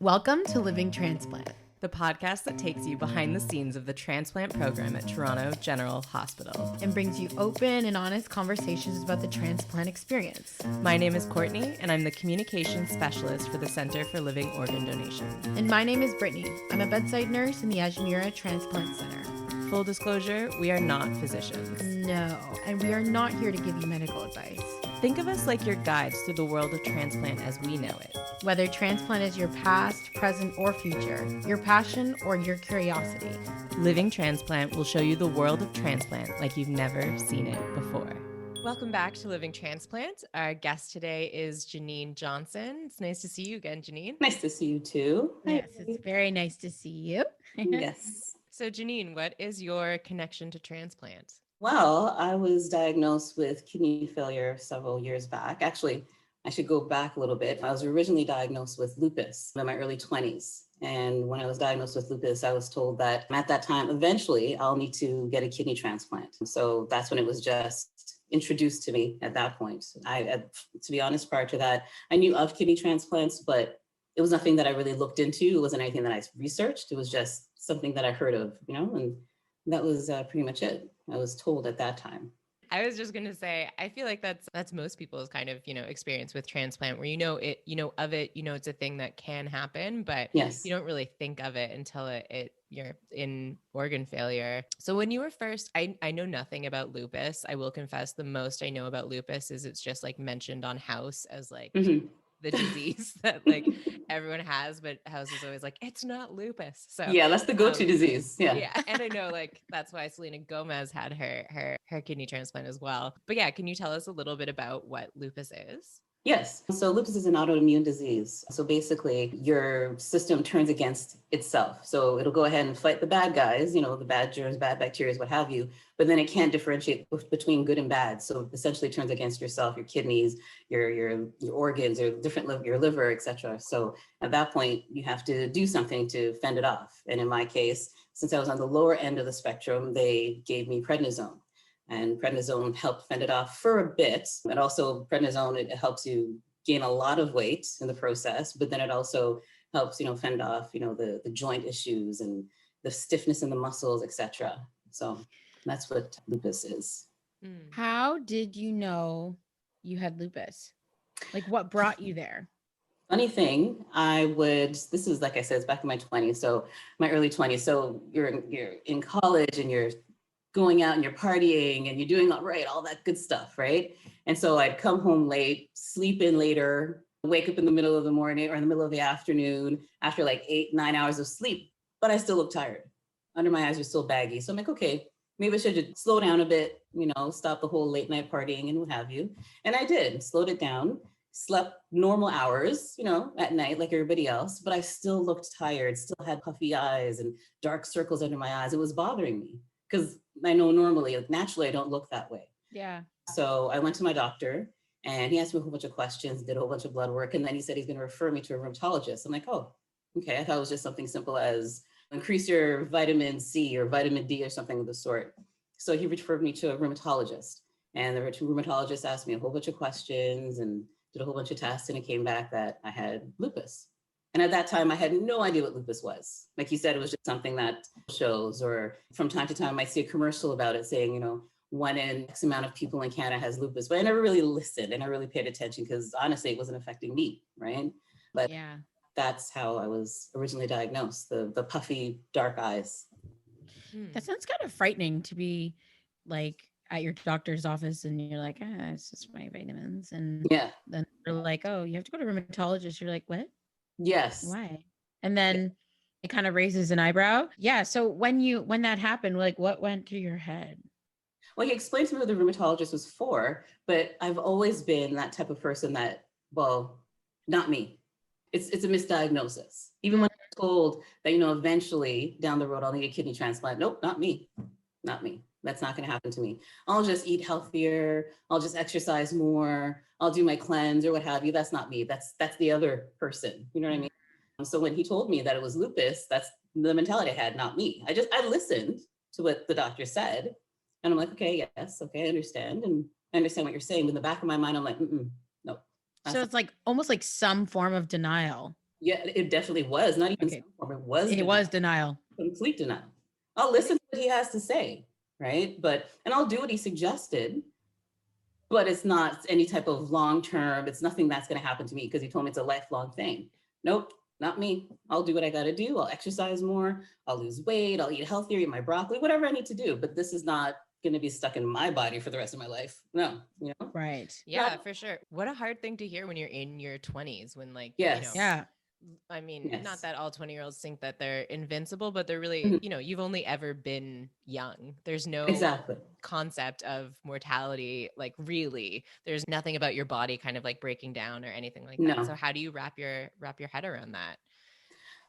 Welcome to Living Transplant, the podcast that takes you behind the scenes of the transplant program at Toronto General Hospital and brings you open and honest conversations about the transplant experience. My name is Courtney, and I'm the communications specialist for the Center for Living Organ Donation. And my name is Brittany. I'm a bedside nurse in the Ajmira Transplant Center. Full disclosure, we are not physicians. No, and we are not here to give you medical advice. Think of us like your guides through the world of transplant as we know it. Whether transplant is your past, present, or future, your passion, or your curiosity, Living Transplant will show you the world of transplant like you've never seen it before. Welcome back to Living Transplant. Our guest today is Janine Johnson. It's nice to see you again, Janine. Nice to see you too. Yes, it's very nice to see you. Yes. So Janine, what is your connection to transplant? Well, I was diagnosed with kidney failure several years back. Actually, I should go back a little bit. I was originally diagnosed with lupus in my early 20s. And when I was diagnosed with lupus, I was told that at that time, eventually, I'll need to get a kidney transplant. So that's when it was just introduced to me at that point. To be honest, prior to that, I knew of kidney transplants, but it was nothing that I really looked into. It wasn't anything that I researched. It was just something that I heard of, and that was pretty much it. I was told at that time. I was just going to say, I feel like that's most people's kind of, experience with transplant where, of it, it's a thing that can happen, but yes, you don't really think of it until you're in organ failure. So when you were first, I know nothing about lupus. I will confess the most I know about lupus is it's just like mentioned on House as like the disease that like everyone has, but House is always like, it's not lupus. So yeah, that's the go-to disease. Yeah. And I know like, that's why Selena Gomez had her kidney transplant as well. But yeah, can you tell us a little bit about what lupus is? Yes. So lupus is an autoimmune disease. So basically your system turns against itself. So it'll go ahead and fight the bad guys, the bad germs, bad bacteria, what have you, but then it can't differentiate between good and bad. So essentially it turns against yourself, your kidneys, your organs, your liver, etc. So at that point you have to do something to fend it off. And in my case, since I was on the lower end of the spectrum, they gave me prednisone. And prednisone helped fend it off for a bit. And also prednisone, it helps you gain a lot of weight in the process, but then it also helps, fend off, the joint issues and the stiffness in the muscles, etc. So that's what lupus is. How did you know you had lupus? Like what brought you there? Funny thing, this is, like I said, it's back in my 20s. So my early 20s. So you're in college and you're going out and you're partying and you're doing all that good stuff, right? And so I'd come home late, sleep in later, wake up in the middle of the morning or in the middle of the afternoon after like 8-9 hours of sleep, but I still look tired. Under my eyes are still baggy. So I'm like, okay, maybe I should just slow down a bit, stop the whole late night partying and what have you. And I did, slowed it down, slept normal hours, at night like everybody else, but I still looked tired, still had puffy eyes and dark circles under my eyes. It was bothering me because I know naturally, I don't look that way. Yeah. So I went to my doctor and he asked me a whole bunch of questions, did a whole bunch of blood work. And then he said he's going to refer me to a rheumatologist. I'm like, oh, okay. I thought it was just something simple as increase your vitamin C or vitamin D or something of the sort. So he referred me to a rheumatologist. And the rheumatologist asked me a whole bunch of questions and did a whole bunch of tests. And it came back that I had lupus. And at that time, I had no idea what lupus was. Like you said, it was just something that shows, or from time to time, I see a commercial about it saying, 1 in X amount of people in Canada has lupus. But I never really listened and I really paid attention because honestly, it wasn't affecting me, right? But yeah, that's how I was originally diagnosed, the puffy, dark eyes. That sounds kind of frightening to be like at your doctor's office and you're like, it's just my vitamins. And then they're like, oh, you have to go to a rheumatologist. You're like, what? Yes. Why? And then it kind of raises an eyebrow. Yeah. So when that happened, like what went through your head? Well, he explained to me what the rheumatologist was for, but I've always been that type of person that, well, not me. It's a misdiagnosis. Even when I'm told that, eventually down the road, I'll need a kidney transplant. Nope, not me. Not me. That's not going to happen to me. I'll just eat healthier. I'll just exercise more. I'll do my cleanse or what have you. That's not me. That's the other person. You know what I mean? So when he told me that it was lupus, that's the mentality I had, not me. I listened to what the doctor said. And I'm like, okay, yes. Okay. I understand. And I understand what you're saying. But in the back of my mind, I'm like, no. So it's like almost like some form of denial. Yeah, it definitely was. Not even some form. It was denial. Was denial. Complete denial. I'll listen to what he has to say, right? And I'll do what he suggested, but it's not any type of long-term, it's nothing that's going to happen to me because he told me it's a lifelong thing. Nope, not me. I'll do what I got to do. I'll exercise more. I'll lose weight. I'll eat healthier, eat my broccoli, whatever I need to do. But this is not going to be stuck in my body for the rest of my life. No, you know? Right. Yeah, for sure. What a hard thing to hear when you're in your 20s, when like, yes. you know, yeah. I mean, not that all 20-year-olds think that they're invincible, but they're really, Mm-hmm. you know, you've only ever been young. There's no concept of mortality. Like really, there's nothing about your body kind of like breaking down or anything like that. So how do you wrap your head around that?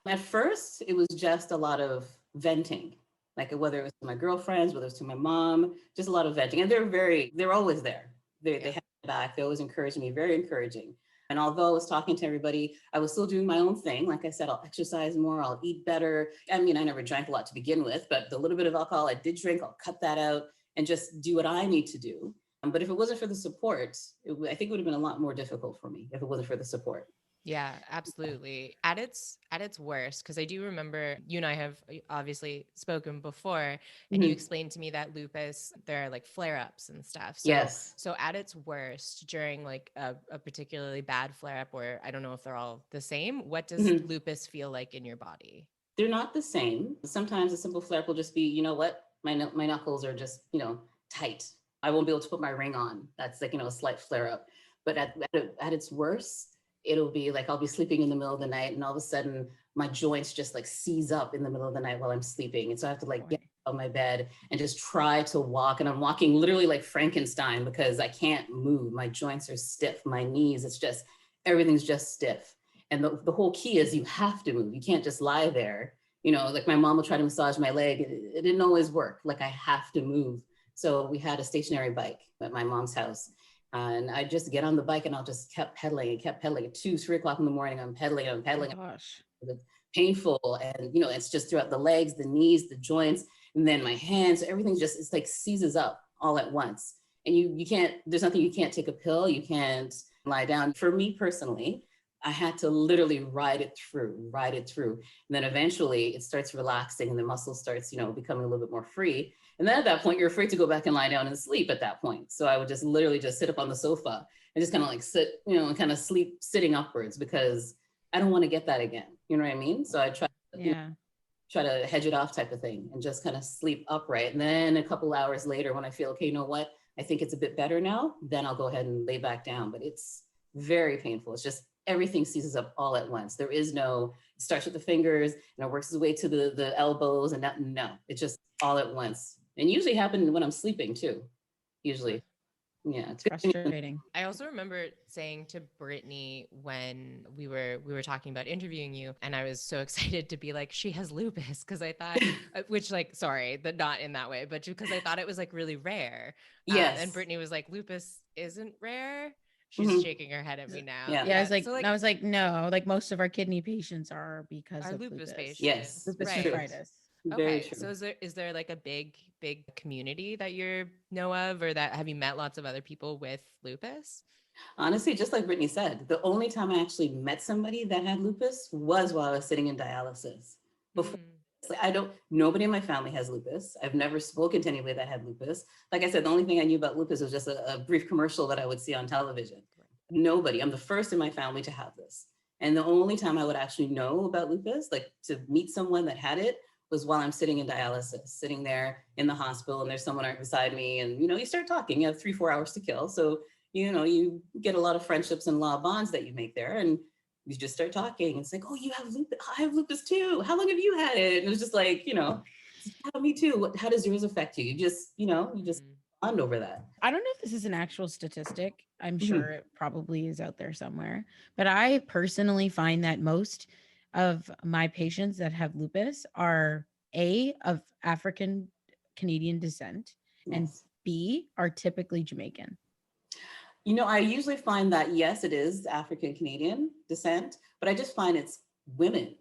At first, it was just a lot of venting, like whether it was to my girlfriends, whether it was to my mom, just a lot of venting. And they're always there. They have my back. They always encourage me, very encouraging. And although I was talking to everybody, I was still doing my own thing. Like I said, I'll exercise more, I'll eat better. I mean, I never drank a lot to begin with, but the little bit of alcohol I did drink, I'll cut that out and just do what I need to do. But if it wasn't for the support, I think it would have been a lot more difficult for me if it wasn't for the support. Yeah, absolutely. At its worst, because I do remember you and I have obviously spoken before, and you explained to me that lupus, there are like flare-ups and stuff. So, so at its worst, during like a particularly bad flare-up, or I don't know if they're all the same, what does lupus feel like in your body? They're not the same. Sometimes a simple flare-up will just be, you know what, my knuckles are just, you know, tight. I won't be able to put my ring on. That's like, you know, a slight flare-up. But at its worst, it'll be like I'll be sleeping in the middle of the night and all of a sudden my joints just like seize up in the middle of the night while I'm sleeping. And so I have to like get out of my bed and just try to walk. And I'm walking literally like Frankenstein because I can't move. My joints are stiff, my knees, it's just, everything's just stiff. And the whole key is you have to move. You can't just lie there. You know, like my mom will try to massage my leg. It didn't always work. Like I have to move. So we had a stationary bike at my mom's house. And I just get on the bike and I'll just kept pedaling at 2, 3 o'clock in the morning. I'm pedaling. Oh, gosh. It's painful. And, you know, it's just throughout the legs, the knees, the joints, and then my hands, everything just, it's like seizes up all at once. And you can't, there's nothing, you can't take a pill. You can't lie down. For me personally, I had to literally ride it through. And then eventually it starts relaxing and the muscle starts, you know, becoming a little bit more free. And then at that point, you're afraid to go back and lie down and sleep at that point. So I would just literally just sit up on the sofa and just kind of like sit, you know, and kind of sleep sitting upwards because I don't want to get that again. You know what I mean? So I try to hedge it off type of thing and just kind of sleep upright. And then a couple hours later, when I feel, okay, you know what? I think it's a bit better now, then I'll go ahead and lay back down. But it's very painful. It's just everything seizes up all at once. There is no, it starts with the fingers and it works its way to the elbows and that, no, it's just all at once. And usually happen when I'm sleeping too, usually. Yeah, it's frustrating. I also remember saying to Brittany when we were talking about interviewing you, and I was so excited to be like, she has lupus, because I thought, which like, sorry, that not in that way, but because I thought it was like really rare. Yes. And Brittany was like, lupus isn't rare. She's shaking her head at me now. Yeah, I was like, so like, I was like, no, like most of our kidney patients are because of lupus patients. Yes, lupus nephritis. Okay, so is there like a big community that you know of, or that have you met lots of other people with lupus? Honestly, just like Brittany said, the only time I actually met somebody that had lupus was while I was sitting in dialysis. Before, nobody in my family has lupus. I've never spoken to anybody that had lupus. Like I said, the only thing I knew about lupus was just a brief commercial that I would see on television. Nobody, I'm the first in my family to have this. And the only time I would actually know about lupus, like to meet someone that had it, was while I'm sitting in dialysis, sitting there in the hospital and there's someone right beside me and, you know, you start talking, you have 3-4 hours to kill. So, you know, you get a lot of friendships and a lot of bonds that you make there and you just start talking. It's like, oh, you have lupus, I have lupus too. How long have you had it? And it was just like, you know, yeah, me too. How does yours affect you? You just, you know, you just bond over that. I don't know if this is an actual statistic. I'm sure it probably is out there somewhere, but I personally find that most of my patients that have lupus are A, of African Canadian descent, and B, are typically Jamaican. You know, I usually find that, yes, it is African Canadian descent, but I just find it's women.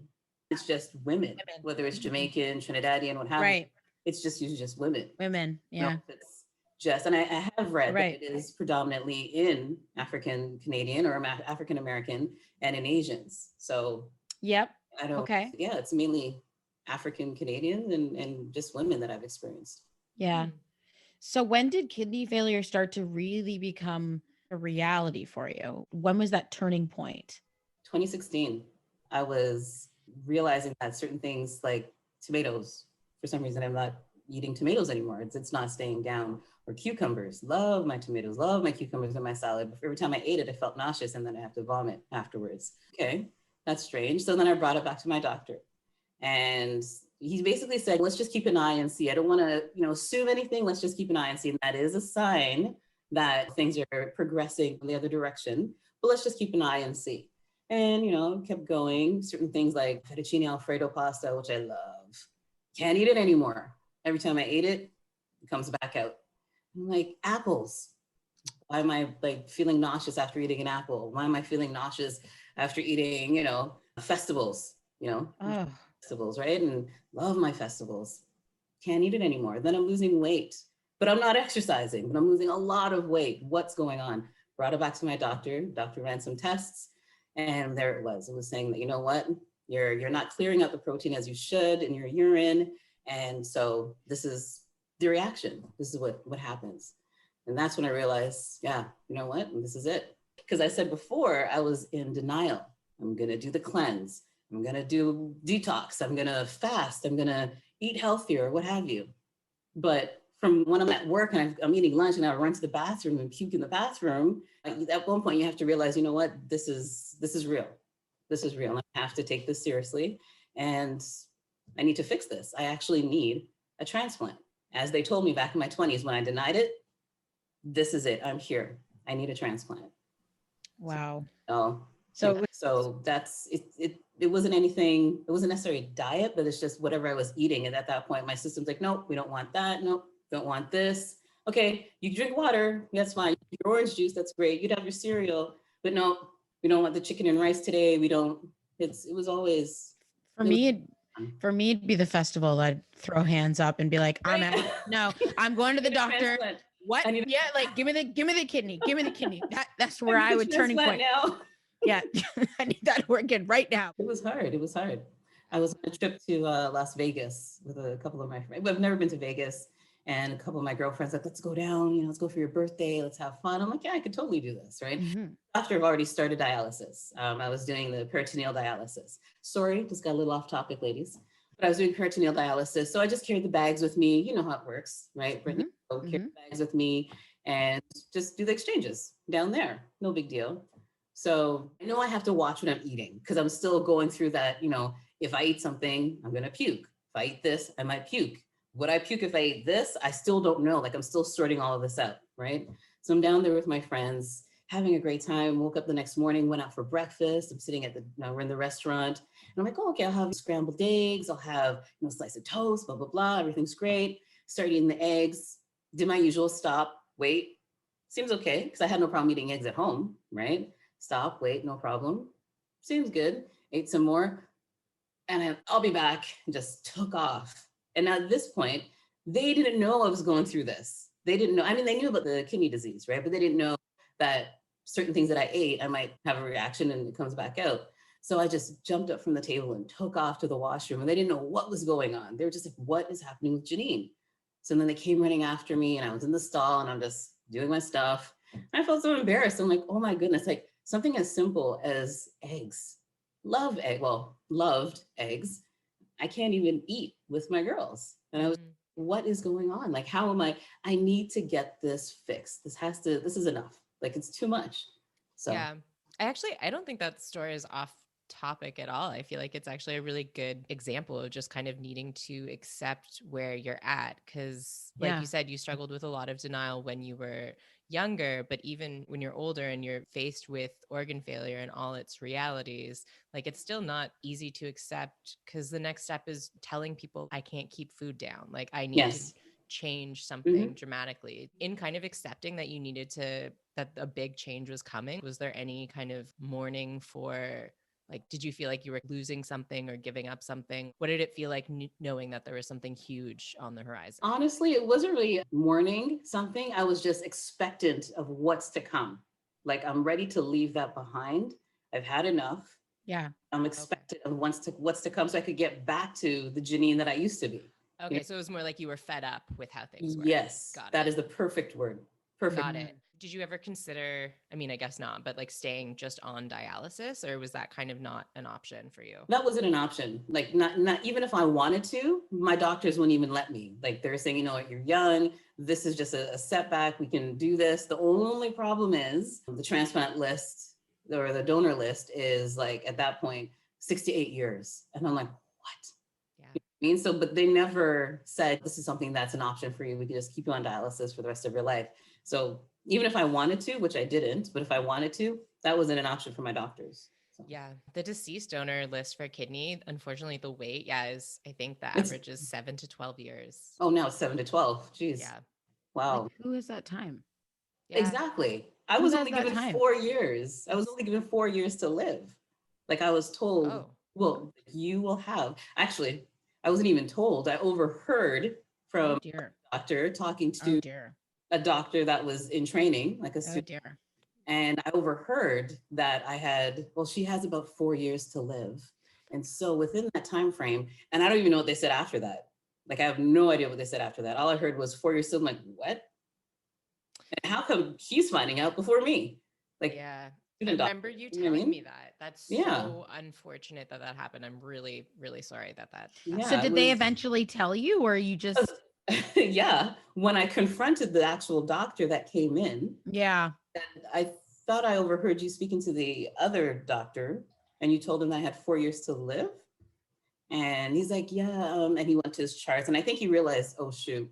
It's just women. Whether it's Jamaican, Trinidadian, what have you. It's just usually just women. Women, yeah. No, it's just, and I have read that it is predominantly in African Canadian or African American and in Asians. So Yep. I don't, Okay. yeah, it's mainly African Canadian and just women that I've experienced. Yeah. Hmm. So when did kidney failure start to really become a reality for you? When was that turning point? 2016, I was realizing that certain things like tomatoes, for some reason, I'm not eating tomatoes anymore. It's not staying down. Or cucumbers. Love my tomatoes, love my cucumbers in my salad. But every time I ate it, I felt nauseous and then I have to vomit afterwards. Okay, that's strange. So then I brought it back to my doctor. And he basically said, let's just keep an eye and see. I don't want to, assume anything. Let's just keep an eye and see. And that is a sign that things are progressing in the other direction. But let's just keep an eye and see. And, kept going. Certain things like fettuccine Alfredo pasta, which I love. Can't eat it anymore. Every time I ate it, it comes back out. I'm like, apples. Why am I like feeling nauseous after eating an apple? Why am I feeling nauseous after eating, festivals, Oh, festivals, right? And love my festivals. Can't eat it anymore. Then I'm losing weight, but I'm not exercising, but I'm losing a lot of weight. What's going on? Brought it back to my doctor. Doctor ran some tests, and there it was. It was saying that, you know what? You're not clearing out the protein as you should in your urine. And so this is the reaction. This is what happens. And that's when I realized, yeah, you know what? This is it. Because I said before, I was in denial. I'm going to do the cleanse. I'm going to do detox. I'm going to fast. I'm going to eat healthier, what have you. But from when I'm at work and I'm eating lunch and I run to the bathroom and puke in the bathroom, at one point you have to realize, you know what? This is real. This is real. I have to take this seriously. And I need to fix this. I actually need a transplant. As they told me back in my 20s when I denied it, this is it. I'm here. I need a transplant. wow. So that's it. It wasn't anything. It wasn't necessarily a diet, but it's just whatever I was eating. And at that point, my system's like, nope, we don't want that. Nope, don't want this. Okay, you drink water. That's fine. Your orange juice. That's great. You'd have your cereal, but no, we don't want the chicken and rice today. We don't. It was always. For me, it'd be the festival. I'd throw hands up and be like, I'm out. No, I'm going to the doctor. What? Yeah, like give me the kidney. Give me the kidney. That's where I would turning point. Now. Yeah, I need that working right now. It was hard. It was hard. I was on a trip to Las Vegas with a couple of my friends. I've never been to Vegas, and a couple of my girlfriends like, let's go down. Let's go for your birthday. Let's have fun. I'm like, yeah, I could totally do this, right? Mm-hmm. After I've already started dialysis, I was doing the peritoneal dialysis. Sorry, just got a little off topic, ladies. But I was doing peritoneal dialysis, so I just carried the bags with me. You know how it works, right? Brittany, carry the bags with me and just do the exchanges down there. No big deal. So I know I have to watch what I'm eating because I'm still going through that, if I eat something, I'm going to puke. If I eat this, I might puke. Would I puke if I ate this? I still don't know. Like I'm still sorting all of this out, right? So I'm down there with my friends, having a great time. Woke up the next morning, went out for breakfast. I'm sitting at we're in the restaurant. And I'm like, oh, okay, I'll have scrambled eggs. I'll have, a slice of toast, blah, blah, blah. Everything's great. Start eating the eggs. Did my usual stop, wait. Seems okay because I had no problem eating eggs at home, right? Stop, wait, no problem. Seems good. Ate some more. And I'll be back, and just took off. And at this point, they didn't know I was going through this. They didn't know. I mean, they knew about the kidney disease, right? But they didn't know that certain things that I ate, I might have a reaction and it comes back out. So I just jumped up from the table and took off to the washroom. And they didn't know what was going on. They were just like, what is happening with Janine? So then they came running after me and I was in the stall and I'm just doing my stuff. And I felt so embarrassed. I'm like, oh my goodness, like something as simple as eggs. Loved eggs. I can't even eat with my girls. And I was, what is going on? Like, how am I need to get this fixed. This is enough. Like, it's too much. So yeah, I don't think that story is off topic at all. I feel like it's actually a really good example of just kind of needing to accept where you're at. Cause like you said, you struggled with a lot of denial when you were younger, but even when you're older and you're faced with organ failure and all its realities, like it's still not easy to accept because the next step is telling people I can't keep food down. Like I need to change something dramatically. In kind of accepting that you needed to, that a big change was coming, was there any kind of mourning for, like, did you feel like you were losing something or giving up something? What did it feel like knowing that there was something huge on the horizon? Honestly, it wasn't really mourning something. I was just expectant of what's to come. Like, I'm ready to leave that behind. I've had enough. Yeah. I'm expected of what's to come so I could get back to the Janine that I used to be. Okay, so it was more like you were fed up with how things were. Yes, Got that it. is the perfect word. Perfect. Got it. Did you ever consider, I mean, I guess not, but like staying just on dialysis, or was that kind of not an option for you? That wasn't an option. Like not even if I wanted to, my doctors wouldn't even let me. Like they're saying, you know what, you're young. This is just a setback. We can do this. The only problem is the transplant list or the donor list is like at that point 68 years. And I'm like, what? Yeah. I mean, so, but they never said this is something that's an option for you. We can just keep you on dialysis for the rest of your life. So even if I wanted to, which I didn't, but if I wanted to, that wasn't an option for my doctors. So. Yeah. The deceased donor list for kidney, unfortunately, the wait, is, I think the average is 7 to 12 years. Oh, now it's 7 to 12. Jeez. Yeah. Wow. Like, who is that time? Yeah. Exactly. I Who was has only that given time? 4 years. I was only given 4 years to live. Like I was told, Oh. well, you will have. Actually, I wasn't even told. I overheard from Oh dear. a doctor talking to Oh dear. a doctor that was in training, like a Oh student. dear. And I overheard that I had, well, she has about 4 years to live. And so within that time frame, and I don't even know what they said after that. Like I have no idea what they said after that. All I heard was 4 years still. I'm like, what? And how come he's finding out before me? Like, yeah. I student doctor, remember you you know what I telling mean? me that. That's Yeah. so unfortunate that that happened. I'm really, really sorry that Yeah. So happened. did they eventually tell you, or you just? Yeah. When I confronted the actual doctor that came in, Yeah. and I thought I overheard you speaking to the other doctor, and you told him I had 4 years to live. And he's like, yeah. And he went to his charts, and I think he realized, oh shoot,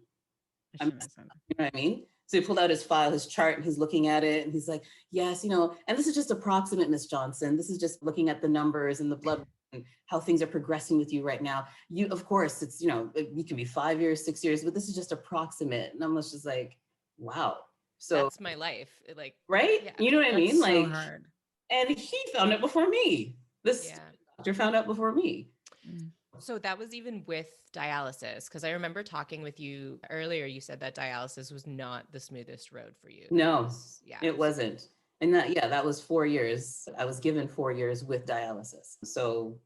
I shouldn't have said that. you know what I mean? So he pulled out his file, his chart, and he's looking at it, and he's like, yes, you know, and this is just approximate, Miss Johnson. This is just looking at the numbers and the blood and how things are progressing with you right now. You, of course, it's, you know, you can be 5 years, 6 years, but this is just approximate. And I'm just like, wow. So That's my life. Like, right? yeah. You know what I That's mean? so Like, hard. and he found it before me. This Yeah. doctor found out before me. Mm. So that was even with dialysis, because I remember talking with you earlier. You said that dialysis was not the smoothest road for you. No, Yeah. it wasn't. And that, yeah, that was 4 years. I was given 4 years with dialysis. So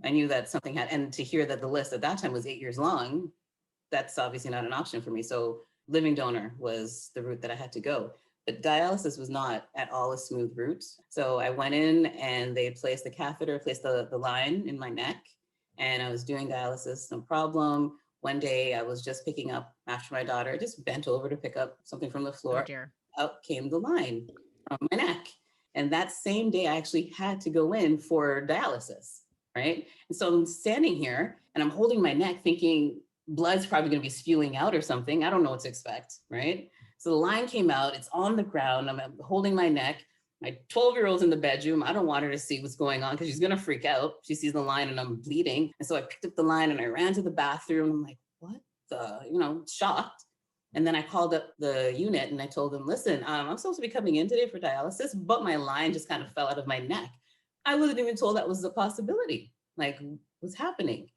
I knew that something had, and to hear that the list at that time was 8 years long, that's obviously not an option for me. So living donor was the route that I had to go. But dialysis was not at all a smooth route. So I went in and they placed the catheter, placed the line in my neck, and I was doing dialysis, no problem. One day I was just picking up after my daughter, just bent over to pick up something from the Oh floor. dear. Out came the line from my neck. And that same day I actually had to go in for dialysis, right? And so I'm standing here and I'm holding my neck thinking blood's probably gonna be spewing out or something. I don't know what to expect, right? So the line came out, it's on the ground, I'm holding my neck. My 12-year-old's in the bedroom. I don't want her to see what's going on because she's gonna freak out. She sees the line and I'm bleeding. And so I picked up the line and I ran to the bathroom. I'm like, what the, you know, shocked. And then I called up the unit and I told them, listen, I'm supposed to be coming in today for dialysis, but my line just kind of fell out of my neck. I wasn't even told that was a possibility. Like, what's happening?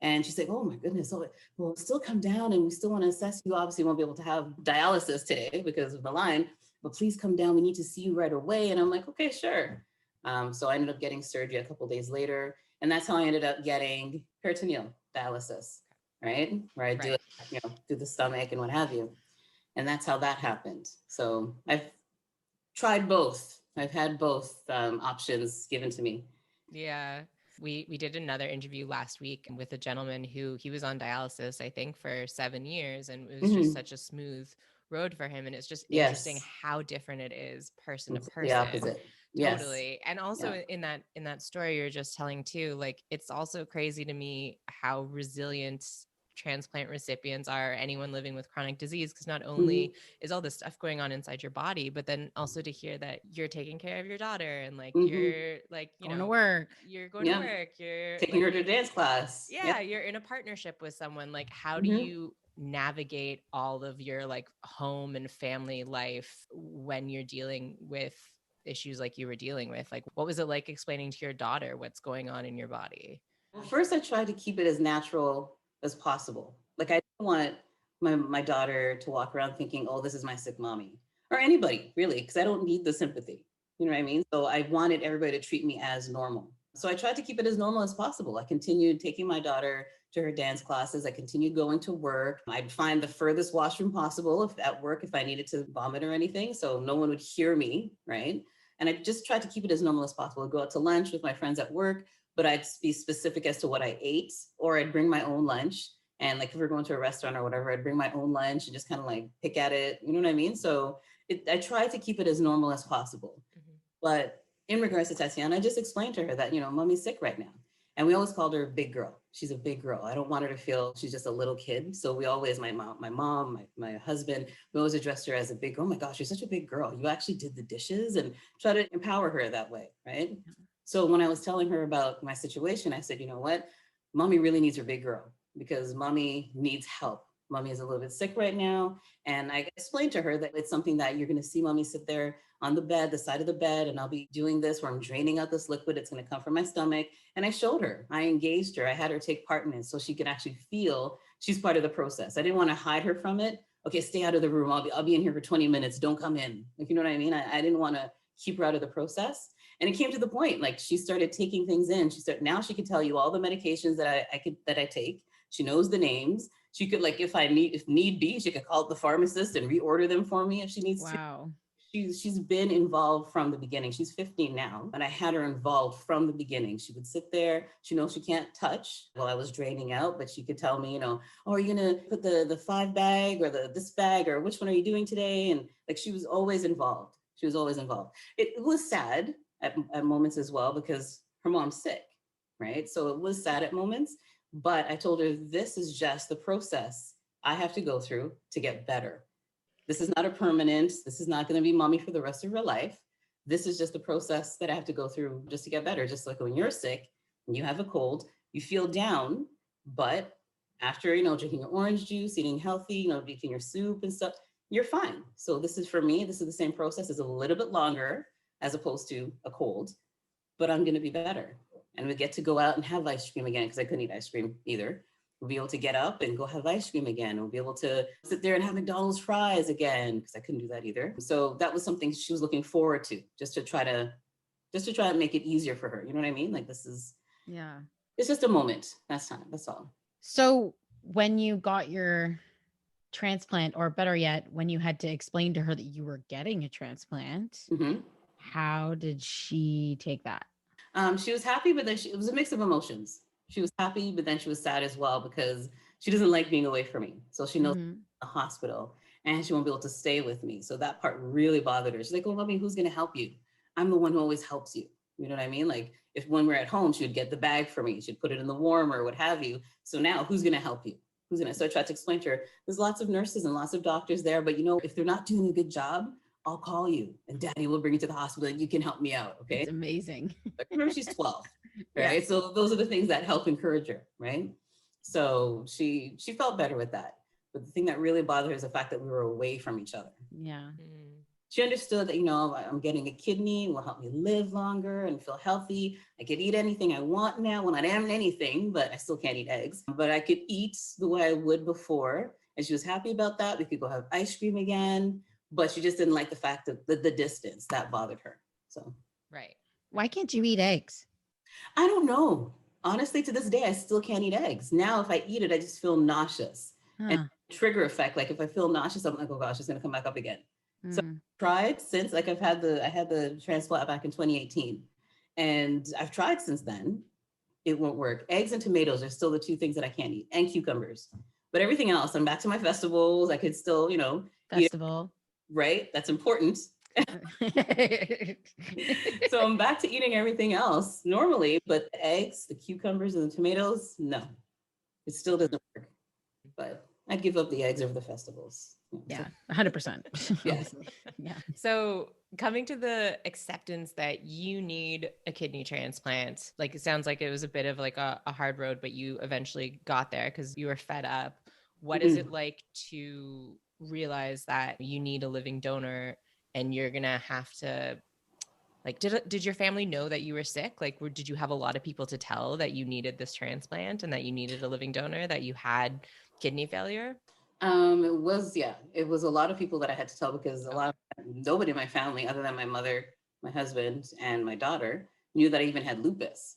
And she's like, oh my goodness, so we'll still come down and we still want to assess you. Obviously, won't be able to have dialysis today because of the line, but please come down. We need to see you right away. And I'm like, okay, sure. So I ended up getting surgery a couple of days later. And that's how I ended up getting peritoneal dialysis, right? Where I do it, you know, through the stomach and what have you. And that's how that happened. So I've tried both. I've had both options given to me. Yeah. We did another interview last week with a gentleman who he was on dialysis, I think, for 7 years, and it was just such a smooth road for him. And it's just interesting how different it is person to person. The opposite. Yes. Totally. And also in that story you're just telling too, like it's also crazy to me how resilient transplant recipients are, anyone living with chronic disease, because not only is all this stuff going on inside your body, but then also to hear that you're taking care of your daughter and like you're like, you Going know, to work. you're going to work, you're taking like, her to dance class. Yeah, you're in a partnership with someone. Like, how do you navigate all of your like home and family life when you're dealing with issues like you were dealing with? Like, what was it like explaining to your daughter what's going on in your body? Well, first I tried to keep it as natural as possible. Like I don't want my daughter to walk around thinking, oh, this is my sick mommy, or anybody really, because I don't need the sympathy. You know what I mean? So I wanted everybody to treat me as normal, So I tried to keep it as normal as possible. I continued taking my daughter to her dance classes. I continued going to work. I'd find the furthest washroom possible if I needed to vomit or anything, so no one would hear me, right? And I just tried to keep it as normal as possible. I'd go out to lunch with my friends at work, but I'd be specific as to what I ate, or I'd bring my own lunch. And like if we're going to a restaurant or whatever, I'd bring my own lunch and just kind of like pick at it. You know what I mean? So I tried to keep it as normal as possible. Mhm. But in regards to Tatiana, I just explained to her that, mommy's sick right now. And we always called her big girl. She's a big girl. I don't want her to feel she's just a little kid. So we always, my mom, my husband, we always addressed her as a big girl. Oh my gosh, you're such a big girl. You actually did the dishes, and try to empower her that way, right? So when I was telling her about my situation, I said, you know what? Mommy really needs her big girl because mommy needs help. Mommy is a little bit sick right now. And I explained to her that it's something that you're going to see mommy sit there on the bed, the side of the bed, and I'll be doing this where I'm draining out this liquid. It's going to come from my stomach. And I showed her, I engaged her. I had her take part in it so she could actually feel she's part of the process. I didn't want to hide her from it. Okay, stay out of the room. I'll be in here for 20 minutes. Don't come in. Like, you know what I mean? I didn't want to keep her out of the process. And it came to the point, like she started taking things in. Now she could tell you all the medications that I take. She knows the names. She could, like, if need be, she could call the pharmacist and reorder them for me if she needs to. Wow. She's been involved from the beginning. She's 15 now, and I had her involved from the beginning. She would sit there. She knows she can't touch while I was draining out, but she could tell me, oh, are you gonna put the 5 bag or this bag, or which one are you doing today? And like, she was always involved. She was always involved. It was sad at moments as well because her mom's sick, right? So it was sad at moments, but I told her this is just the process I have to go through to get better. This is not a permanent, this is not going to be mommy for the rest of her life. This is just the process that I have to go through just to get better. Just like when you're sick and you have a cold, you feel down, but after, drinking your orange juice, eating healthy, drinking your soup and stuff, you're fine. So this is for me, this is the same process. It's a little bit longer as opposed to a cold, but I'm going to be better. And we get to go out and have ice cream again because I couldn't eat ice cream either. We'll be able to get up and go have ice cream again. We'll be able to sit there and have McDonald's fries again because I couldn't do that either. So that was something she was looking forward to, just to try to make it easier for her. You know what I mean? Like it's just a moment. That's time. That's all. So when you got your transplant, or better yet, when you had to explain to her that you were getting a transplant, how did she take that? She was happy, but then it was a mix of emotions. She was happy, but then she was sad as well because she doesn't like being away from me. So she knows the hospital and she won't be able to stay with me. So that part really bothered her. She's like, well, mommy, who's going to help you? I'm the one who always helps you. You know what I mean? Like when we're at home, she would get the bag for me. She'd put it in the warmer, what have you. So now who's going to help you? So I tried to explain to her, there's lots of nurses and lots of doctors there, but if they're not doing a good job, I'll call you and daddy will bring you to the hospital and you can help me out. Okay. It's amazing. Remember, she's 12. Right. Yeah. So those are the things that help encourage her. Right. So she felt better with that. But the thing that really bothered her is the fact that we were away from each other. Yeah. She understood that, I'm getting a kidney, will help me live longer and feel healthy. I could eat anything I want now. Well, not anything, but I still can't eat eggs. But I could eat the way I would before. And she was happy about that. We could go have ice cream again. But she just didn't like the fact that the distance that bothered her. So. Right. Why can't you eat eggs? I don't know. Honestly, to this day, I still can't eat eggs. Now, if I eat it, I just feel nauseous. And trigger effect, like if I feel nauseous, I'm like, oh gosh, it's going to come back up again. So I've tried since, like I had the transplant back in 2018. And I've tried since then. It won't work. Eggs and tomatoes are still the 2 things that I can't eat, and cucumbers. But everything else, I'm back to my festivals. I could still, Festival. Right? That's important. So I'm back to eating everything else normally, but the eggs, the cucumbers, and the tomatoes, no, it still doesn't work. But I'd give up the eggs over the festivals. Yeah, 100%. Yeah. So coming to the acceptance that you need a kidney transplant, like it sounds like it was a bit of like a hard road, but you eventually got there because you were fed up. What is it like to realize that you need a living donor and you're going to have to, like, did your family know that you were sick? Like, did you have a lot of people to tell that you needed this transplant and that you needed a living donor, that you had kidney failure? It was a lot of people that I had to tell because nobody in my family other than my mother, my husband, and my daughter knew that I even had lupus.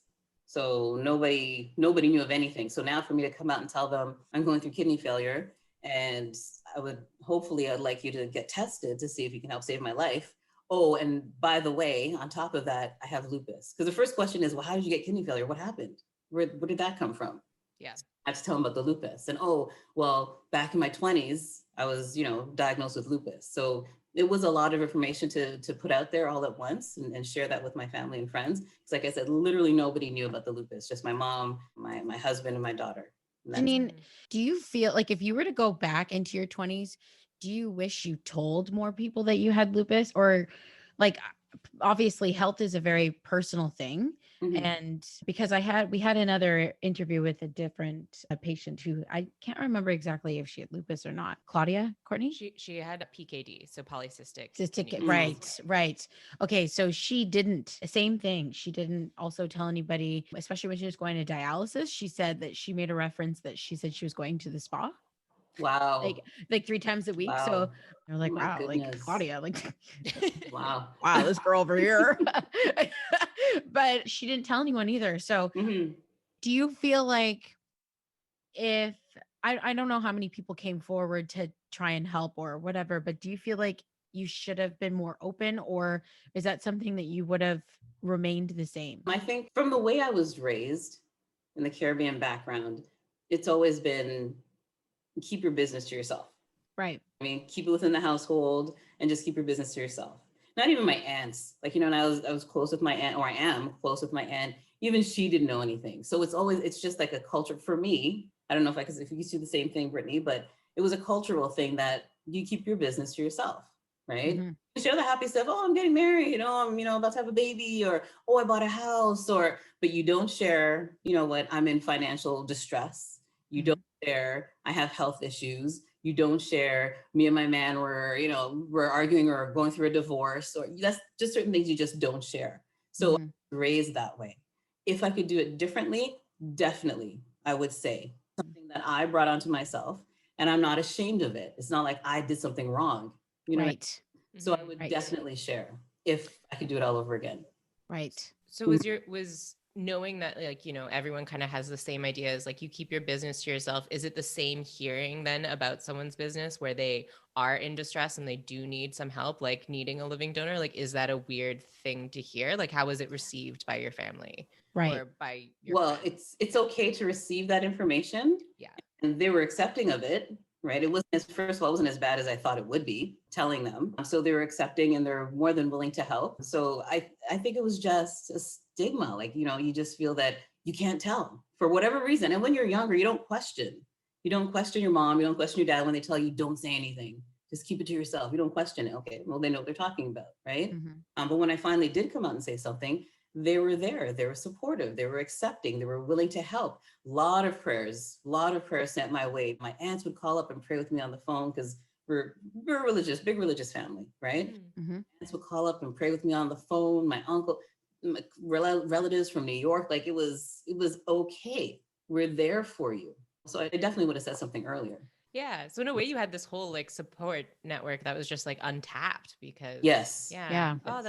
So nobody knew of anything. So now for me to come out and tell them I'm going through kidney failure, and I'd like you to get tested to see if you can help save my life. Oh, and by the way, on top of that, I have lupus. Because the first question is, well, how did you get kidney failure? What happened? Where did that come from? Yeah. I have to tell them about the lupus. And oh, well, back in my 20s, I was, diagnosed with lupus. So it was a lot of information to put out there all at once and share that with my family and friends. Because like I said, literally nobody knew about the lupus, just my mom, my husband, and my daughter. Janine, do you feel like if you were to go back into your 20s, do you wish you told more people that you had lupus? Or like, obviously health is a very personal thing. Mhm. And because we had another interview with a different patient who I can't remember exactly if she had lupus or not. Claudia, Courtney? She had a PKD, so polycystic. Cystic, kidney right, right. Okay, so she didn't, same thing. She didn't also tell anybody, especially when she was going to dialysis. She said that she made a reference that she said she was going to the spa Wow. like 3 times a week. Wow. So they're like, Oh my wow, like goodness. Claudia, like Wow. wow, this girl over here. But she didn't tell anyone either. So Mhm. do you feel like if I don't know how many people came forward to try and help or whatever, but do you feel like you should have been more open, or is that something that you would have remained the same? I think from the way I was raised in the Caribbean background, it's always been keep your business to yourself. Right. I mean, keep it within the household and just keep your business to yourself. Not even my aunts, like, and I was close with my aunt, or I am close with my aunt. Even she didn't know anything. So it's just like a culture for me. I don't know if you do the same thing, Brittany, but it was a cultural thing that you keep your business to yourself, right? Mhm. You share the happy stuff. Oh, I'm getting married. I'm, about to have a baby, or, oh, I bought a house, but you don't share, what, I'm in financial distress. You don't share, I have health issues. You don't share, me and my man we're arguing or going through a divorce, or that's just certain things you just don't share. So raised that way. If I could do it differently, definitely, I would say something that I brought onto myself, and I'm not ashamed of it. It's not like I did something wrong, Right. So I would definitely share if I could do it all over again. Right. So was knowing that, like, everyone kind of has the same ideas, like you keep your business to yourself. Is it the same hearing then about someone's business where they are in distress and they do need some help, like needing a living donor? Like, is that a weird thing to hear? Like, how was it received by your family? Right. Or by your friends? It's okay to receive that information. Yeah. And they were accepting of it, right? It wasn't as bad as I thought it would be, telling them. So they were accepting, and they're more than willing to help. So I think it was just a stigma. Like, you just feel that you can't tell for whatever reason. And when you're younger, you don't question. You don't question your mom. You don't question your dad when they tell you, don't say anything. Just keep it to yourself. You don't question it. Okay, well, they know what they're talking about, right? But when I finally did come out and say something, they were there. They were supportive. They were accepting. They were willing to help. A lot of prayers sent my way. My aunts would call up and pray with me on the phone, because we're religious, big religious family, right? Aunts would call up and pray with me on the phone. My uncle, my relatives from New York, like it was okay. We're there for you. So I definitely would have said something earlier. Yeah. So in a way you had this whole like support network that was just like untapped because yes. Yeah. Oh,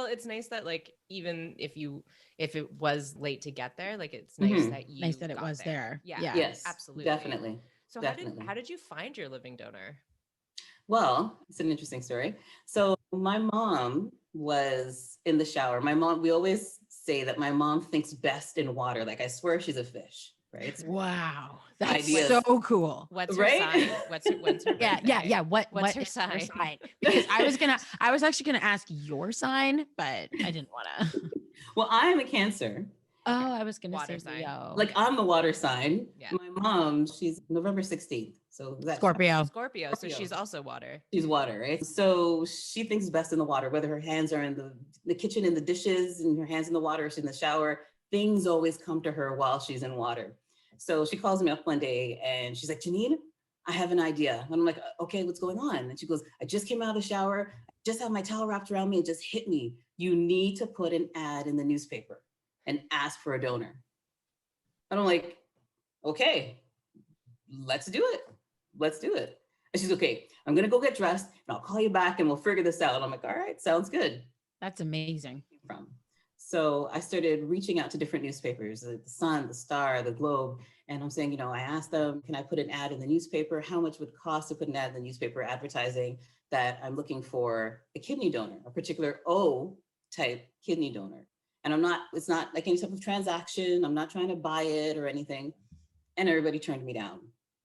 it's nice that like, even if it was late to get there, like it's nice that you it was there. Yeah. Yes, Absolutely. Definitely. So definitely. how did you find your living donor? Well, it's an interesting story. So my mom was in the shower. We always say that my mom thinks best in water. Like, I swear she's a fish, right? Wow. That's Ideas. so cool. What's her Right? sign? What's her birthday? Yeah. What's her is sign? Because I was actually gonna ask your sign, but I didn't want to. Well, I am a Cancer. Oh, I was gonna Water say sign. Leo. Like, I'm the water sign. Yeah. My mom, she's November 16th. So that's Scorpio. Scorpio. So she's also water. She's water, right? So she thinks best in the water, whether her hands are in the kitchen in the dishes and her hands in the water, or she's in the shower, things always come to her while she's in water. So she calls me up one day and she's like, Janine, I have an idea. And I'm like, okay, what's going on? And she goes, I just came out of the shower. I just have my towel wrapped around me. It just hit me. You need to put an ad in the newspaper and ask for a donor. And I'm like, okay, let's do it. Let's do it. And she's okay, I'm going to go get dressed and I'll call you back and we'll figure this out. And I'm like, all right, sounds good. That's amazing. So I started reaching out to different newspapers, the Sun, the Star, the Globe. And I'm saying, I asked them, can I put an ad in the newspaper? How much would it cost to put an ad in the newspaper advertising that I'm looking for a kidney donor, a particular O type kidney donor? And it's not like any type of transaction. I'm not trying to buy it or anything. And everybody turned me down.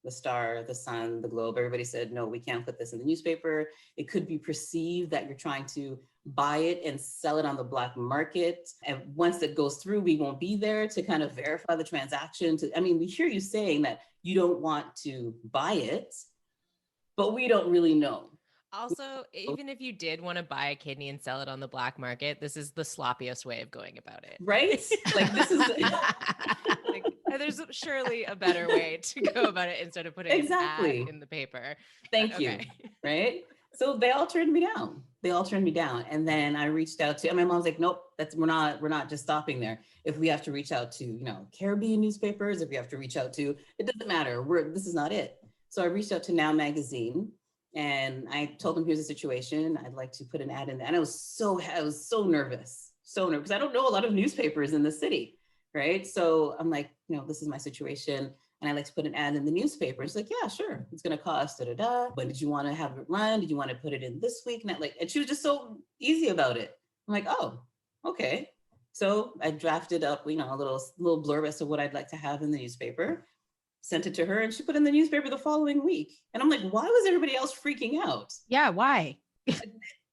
The Star, the Sun, the Globe, everybody said, no, we can't put this in the newspaper. It could be perceived that you're trying to buy it and sell it on the black market. And once it goes through, we won't be there to kind of verify the transaction. We hear you saying that you don't want to buy it, but we don't really know. Also, even if you did want to buy a kidney and sell it on the black market, this is the sloppiest way of going about it. Right? Like this is there's surely a better way to go about it instead of putting an ad in the paper. Thank you. Right? So they all turned me down. And then I reached out to, and my mom's like, nope, we're not just stopping there. If we have to reach out to, Caribbean newspapers, if we have to reach out to, it doesn't matter. this is not it. So I reached out to Now Magazine and I told them, here's the situation. I'd like to put an ad in there. And I was so nervous, because I don't know a lot of newspapers in the city. Right. So I'm like, this is my situation. And I like to put an ad in the newspaper. And she's like, yeah, sure. It's going to cost da-da-da. When did you want to have it run? Did you want to put it in this week? And she was just so easy about it. I'm like, oh, okay. So I drafted up, a little blurb as to what I'd like to have in the newspaper, sent it to her, and she put it in the newspaper the following week. And I'm like, why was everybody else freaking out? Yeah, why?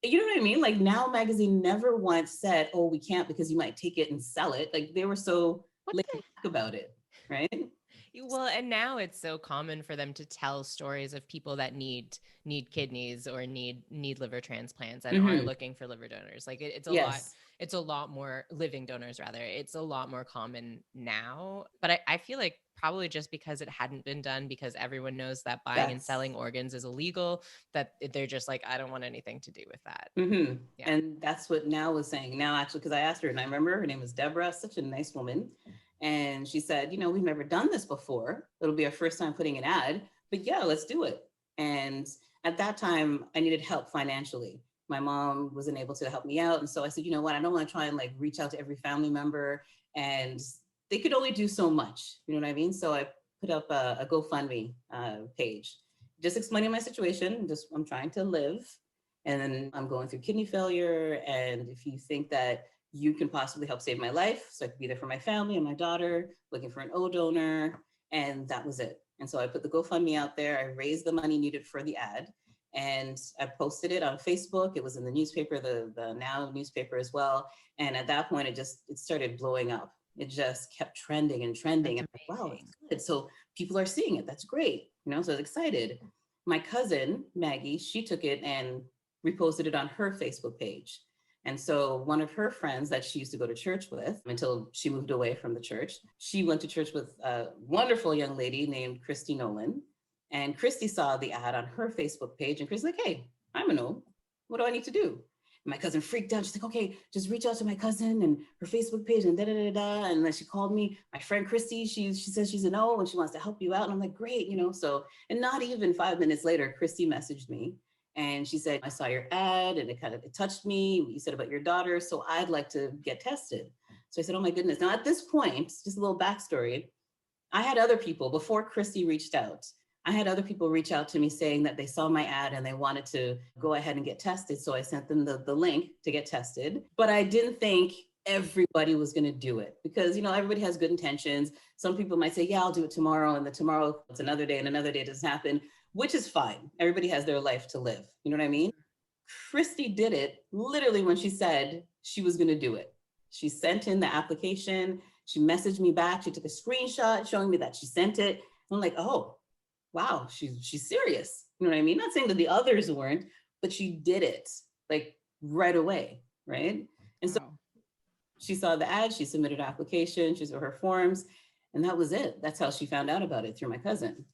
You know what I mean? Like Now Magazine never once said, oh, we can't because you might take it and sell it. Like they were so laid back about it, right? Well, and now it's so common for them to tell stories of people that need kidneys or need liver transplants and are looking for liver donors. Like it's a lot more living donors rather. It's a lot more common now, but I feel like probably just because it hadn't been done, because everyone knows that buying and selling organs is illegal, that they're just like, I don't want anything to do with that. Yeah. And that's what Now was saying. Now, actually, because I asked her, and I remember her name was Deborah, such a nice woman. And she said, we've never done this before. It'll be our first time putting an ad, but yeah, let's do it. And at that time, I needed help financially. My mom wasn't able to help me out. And so I said, you know what, I don't want to try and reach out to every family member, and they could only do so much. You know what I mean? So I put up a GoFundMe page, just explaining my situation. I'm trying to live, and then I'm going through kidney failure. And if you think that you can possibly help save my life, so I could be there for my family and my daughter, looking for an O donor. And that was it. And so I put the GoFundMe out there. I raised the money needed for the ad, and I posted it on Facebook. It was in the newspaper, the Now newspaper as well. And at that point, it started blowing up. It just kept trending and trending. And I'm like, wow, it's good. So people are seeing it. That's great. So I was excited. My cousin, Maggie, she took it and reposted it on her Facebook page. And so one of her friends that she used to go to church with until she moved away from the church, she went to church with a wonderful young lady named Christy Nolan. And Christy saw the ad on her Facebook page, and Christy's like, hey, I'm a no. What do I need to do? And my cousin freaked out. She's like, okay, just reach out to my cousin and her Facebook page and da-da-da-da. And then she called me, my friend Christy, she says she's a no and she wants to help you out. And I'm like, great, so, and not even 5 minutes later, Christy messaged me. And she said, I saw your ad and it touched me. You said about your daughter. So I'd like to get tested. So I said, oh my goodness. Now at this point, just a little backstory. I had other people before Christy reached out. I had other people reach out to me saying that they saw my ad and they wanted to go ahead and get tested. So I sent them the link to get tested, but I didn't think everybody was going to do it because, everybody has good intentions. Some people might say, yeah, I'll do it tomorrow. And tomorrow it's another day and another day doesn't happen, which is fine. Everybody has their life to live. You know what I mean? Christy did it literally when she said she was going to do it. She sent in the application. She messaged me back. She took a screenshot showing me that she sent it. I'm like, oh, wow, she's serious. You know what I mean? Not saying that the others weren't, but she did it right away, right? And so she saw the ad, she submitted an application, she saw her forms, and that was it. That's how she found out about it, through my cousin.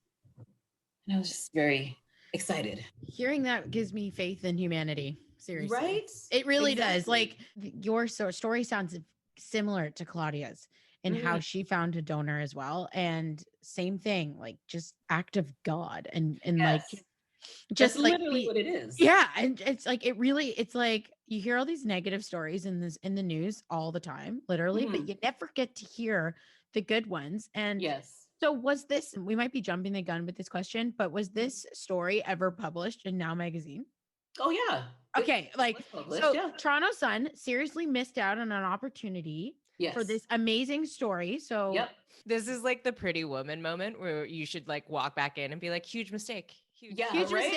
And I was just very excited. Hearing that gives me faith in humanity. Seriously. Right? It really does. Your story sounds similar to Claudia's and how she found a donor as well. And same thing, just act of God and yes. Just That's like literally what it is. yeah, and it's like it's like you hear all these negative stories in the news all the time, literally, but Mhm. you never get to hear the good ones. And Yes. so was this, we might be jumping the gun with this question, but was this story ever published in Now magazine? Oh yeah. Okay, like Was published. so Yeah. Toronto Sun seriously missed out on an opportunity for Yes. this amazing story. So Yep. This is like the Pretty Woman moment where you should like walk back in and be like, huge mistake. Yeah. huge Right.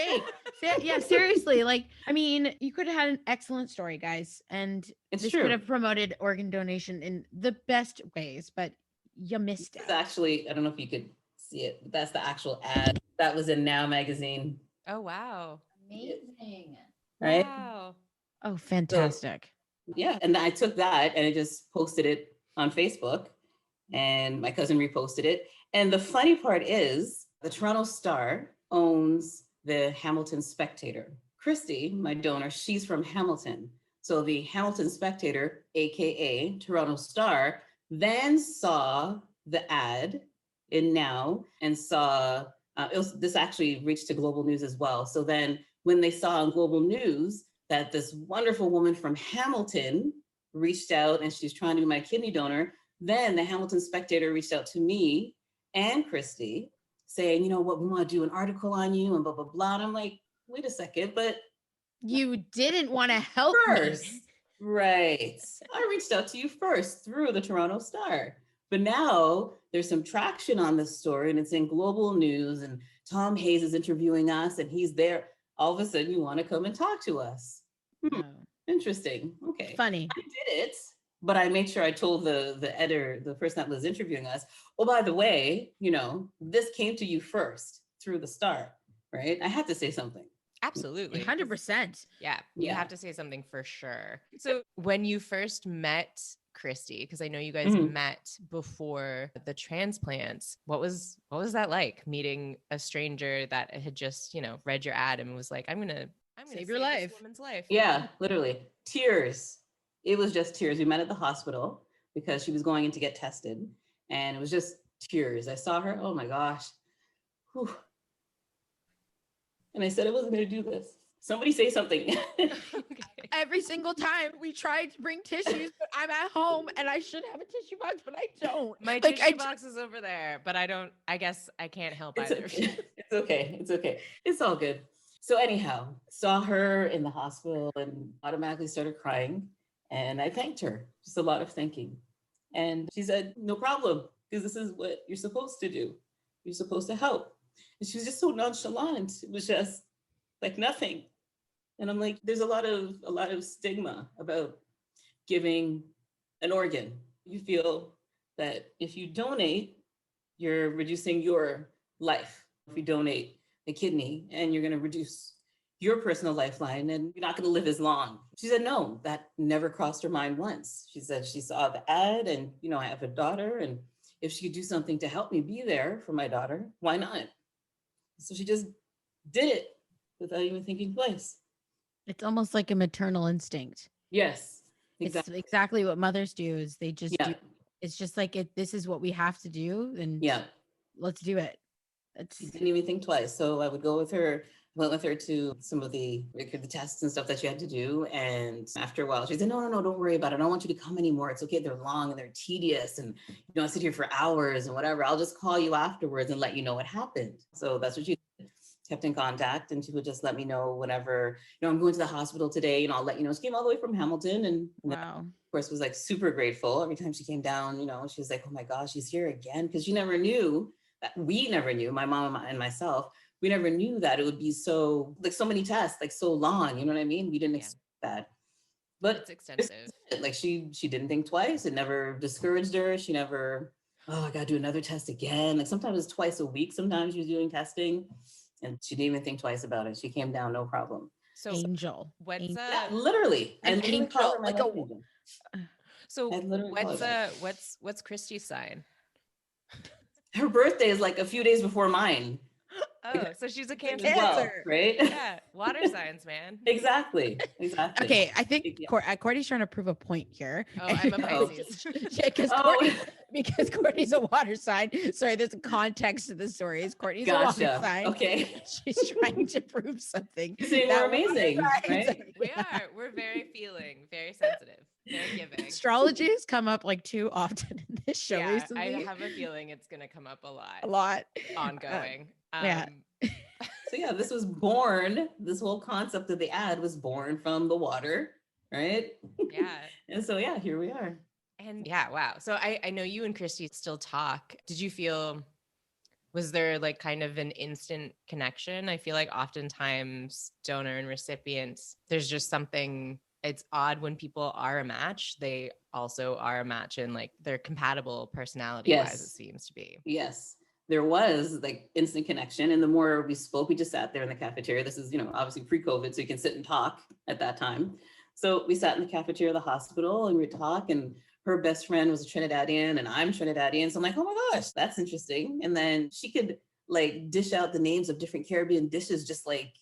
mistake. Yeah, seriously. Like, I mean, you could have had an excellent story, guys, and It's this true. could have promoted organ donation in the best ways, but you missed It's out. actually, I don't know if you could see it, but that's the actual ad that was in Now magazine. Oh, wow. Amazing. Right. Wow. Oh, fantastic. Yeah. And I took that and I just posted it on Facebook, and my cousin reposted it. And the funny part is the Toronto Star owns the Hamilton Spectator. Christy, my donor, she's from Hamilton. So the Hamilton Spectator, AKA Toronto Star, then saw the ad in Now and saw this actually reached to Global News as well. So then when they saw on Global News that this wonderful woman from Hamilton reached out and she's trying to be my kidney donor, then the Hamilton Spectator reached out to me and Christy saying, you know what, we want to do an article on you and blah, blah, blah. And I'm like, wait a second, but You didn't want to help first, me. right. I reached out to you first through the Toronto Star. But now there's some traction on this story and it's in Global News and Tom Hayes is interviewing us and he's there. All of a sudden you want to come and talk to us. No. Interesting. Okay. Funny. I did it, but I made sure I told the editor, the person that was interviewing us, oh, by the way, you know, this came to you first through the Star, right? I had to say something. Absolutely. 100%. Yeah, you Yeah. have to say something for sure. So when you first met Christy, because I know you guys Mhm. met before the transplants, what was that like, meeting a stranger that had just, read your ad and was like, I'm gonna Save your this life. woman's life. Yeah, literally. Tears. It was just tears. We met at the hospital because she was going in to get tested. And it was just tears. I saw her. Oh my gosh. Whew. And I said I wasn't going to do this. Somebody say something. Okay. Every single time we tried to bring tissues, but I'm at home and I should have a tissue box, but I don't. My Like, tissue box is over there, but I guess I can't help It's either. okay. It's okay. It's okay. It's all good. So anyhow, saw her in the hospital and automatically started crying. And I thanked her, just a lot of thanking. And she said, no problem, because this is what you're supposed to do. You're supposed to help. And she was just so nonchalant. It was just like nothing. And I'm like, there's a lot of stigma about giving an organ. You feel that if you donate, you're reducing your life. If you donate a kidney and you're going to reduce your personal lifeline and you're not going to live as long. She said, no, that never crossed her mind once. She said she saw the ad and, you know, I have a daughter and if she could do something to help me be there for my daughter, why not? So she just did it without even thinking twice. It's almost like a maternal instinct. Yes, exactly. It's exactly what mothers do is they just Yeah. do. It's just like this is what we have to do and Yeah. let's do it. She didn't even think twice. So I would go with her, went with her to some of the tests and stuff that she had to do. And after a while, she said, no, don't worry about it. I don't want you to come anymore. It's okay. They're long and they're tedious. And you don't sit here for hours and whatever. I'll just call you afterwards and let you know what happened. So that's what she did. Kept in contact and she would just let me know whenever, you know, I'm going to the hospital today and I'll let you know. She came all the way from Hamilton and Wow. of course was like super grateful. Every time she came down, you know, she was like, oh my gosh, she's here again. Because she never knew that we never knew, my mom and myself, we never knew that it would be so, like so many tests, like so long, you know what I mean? We didn't expect that. But it's extensive. Like she didn't think twice. It never discouraged her. She never, oh, I gotta do another test again. Like sometimes it's twice a week. Sometimes she was doing testing and she didn't even think twice about it. She came down, no problem. So Angel. what's Angel. Yeah, literally. An literally angel, call her my like a- life angel. So I literally call her that. what's Christy's sign? Her birthday is like a few days before mine. Oh, so she's a cancer. as well, Cancer. right? Yeah, water signs, man. Exactly. Okay, I think Yeah. Courtney's trying to prove a point here. Oh, I'm a Oh. Pisces. Yeah, Oh. because Courtney's a water sign. Sorry, there's a context to the story. Is Courtney's a water Gotcha. sign? Okay. She's trying to prove something. You're saying that we're amazing, water signs right? We are. We're very feeling, very sensitive, very giving. Astrology has come up like too often in this show Yeah, recently. I have a feeling it's going to come up a lot. A lot. Ongoing. Yeah. So yeah, this whole concept of the ad was born from the water, right? Yeah. And so yeah, here we are. And yeah, wow. So I know you and Christy still talk. Did you feel, was there like kind of an instant connection? I feel like oftentimes donor and recipients, there's just something, it's odd when people are a match. They also are a match in like they're compatible personality wise, it seems to be. Yes. There was like instant connection. And the more we spoke, we just sat there in the cafeteria. This is, obviously pre-COVID, so you can sit and talk at that time. So we sat in the cafeteria of the hospital and we would talk, and her best friend was a Trinidadian and I'm Trinidadian. So I'm like, oh my gosh, that's interesting. And then she could like dish out the names of different Caribbean dishes, just like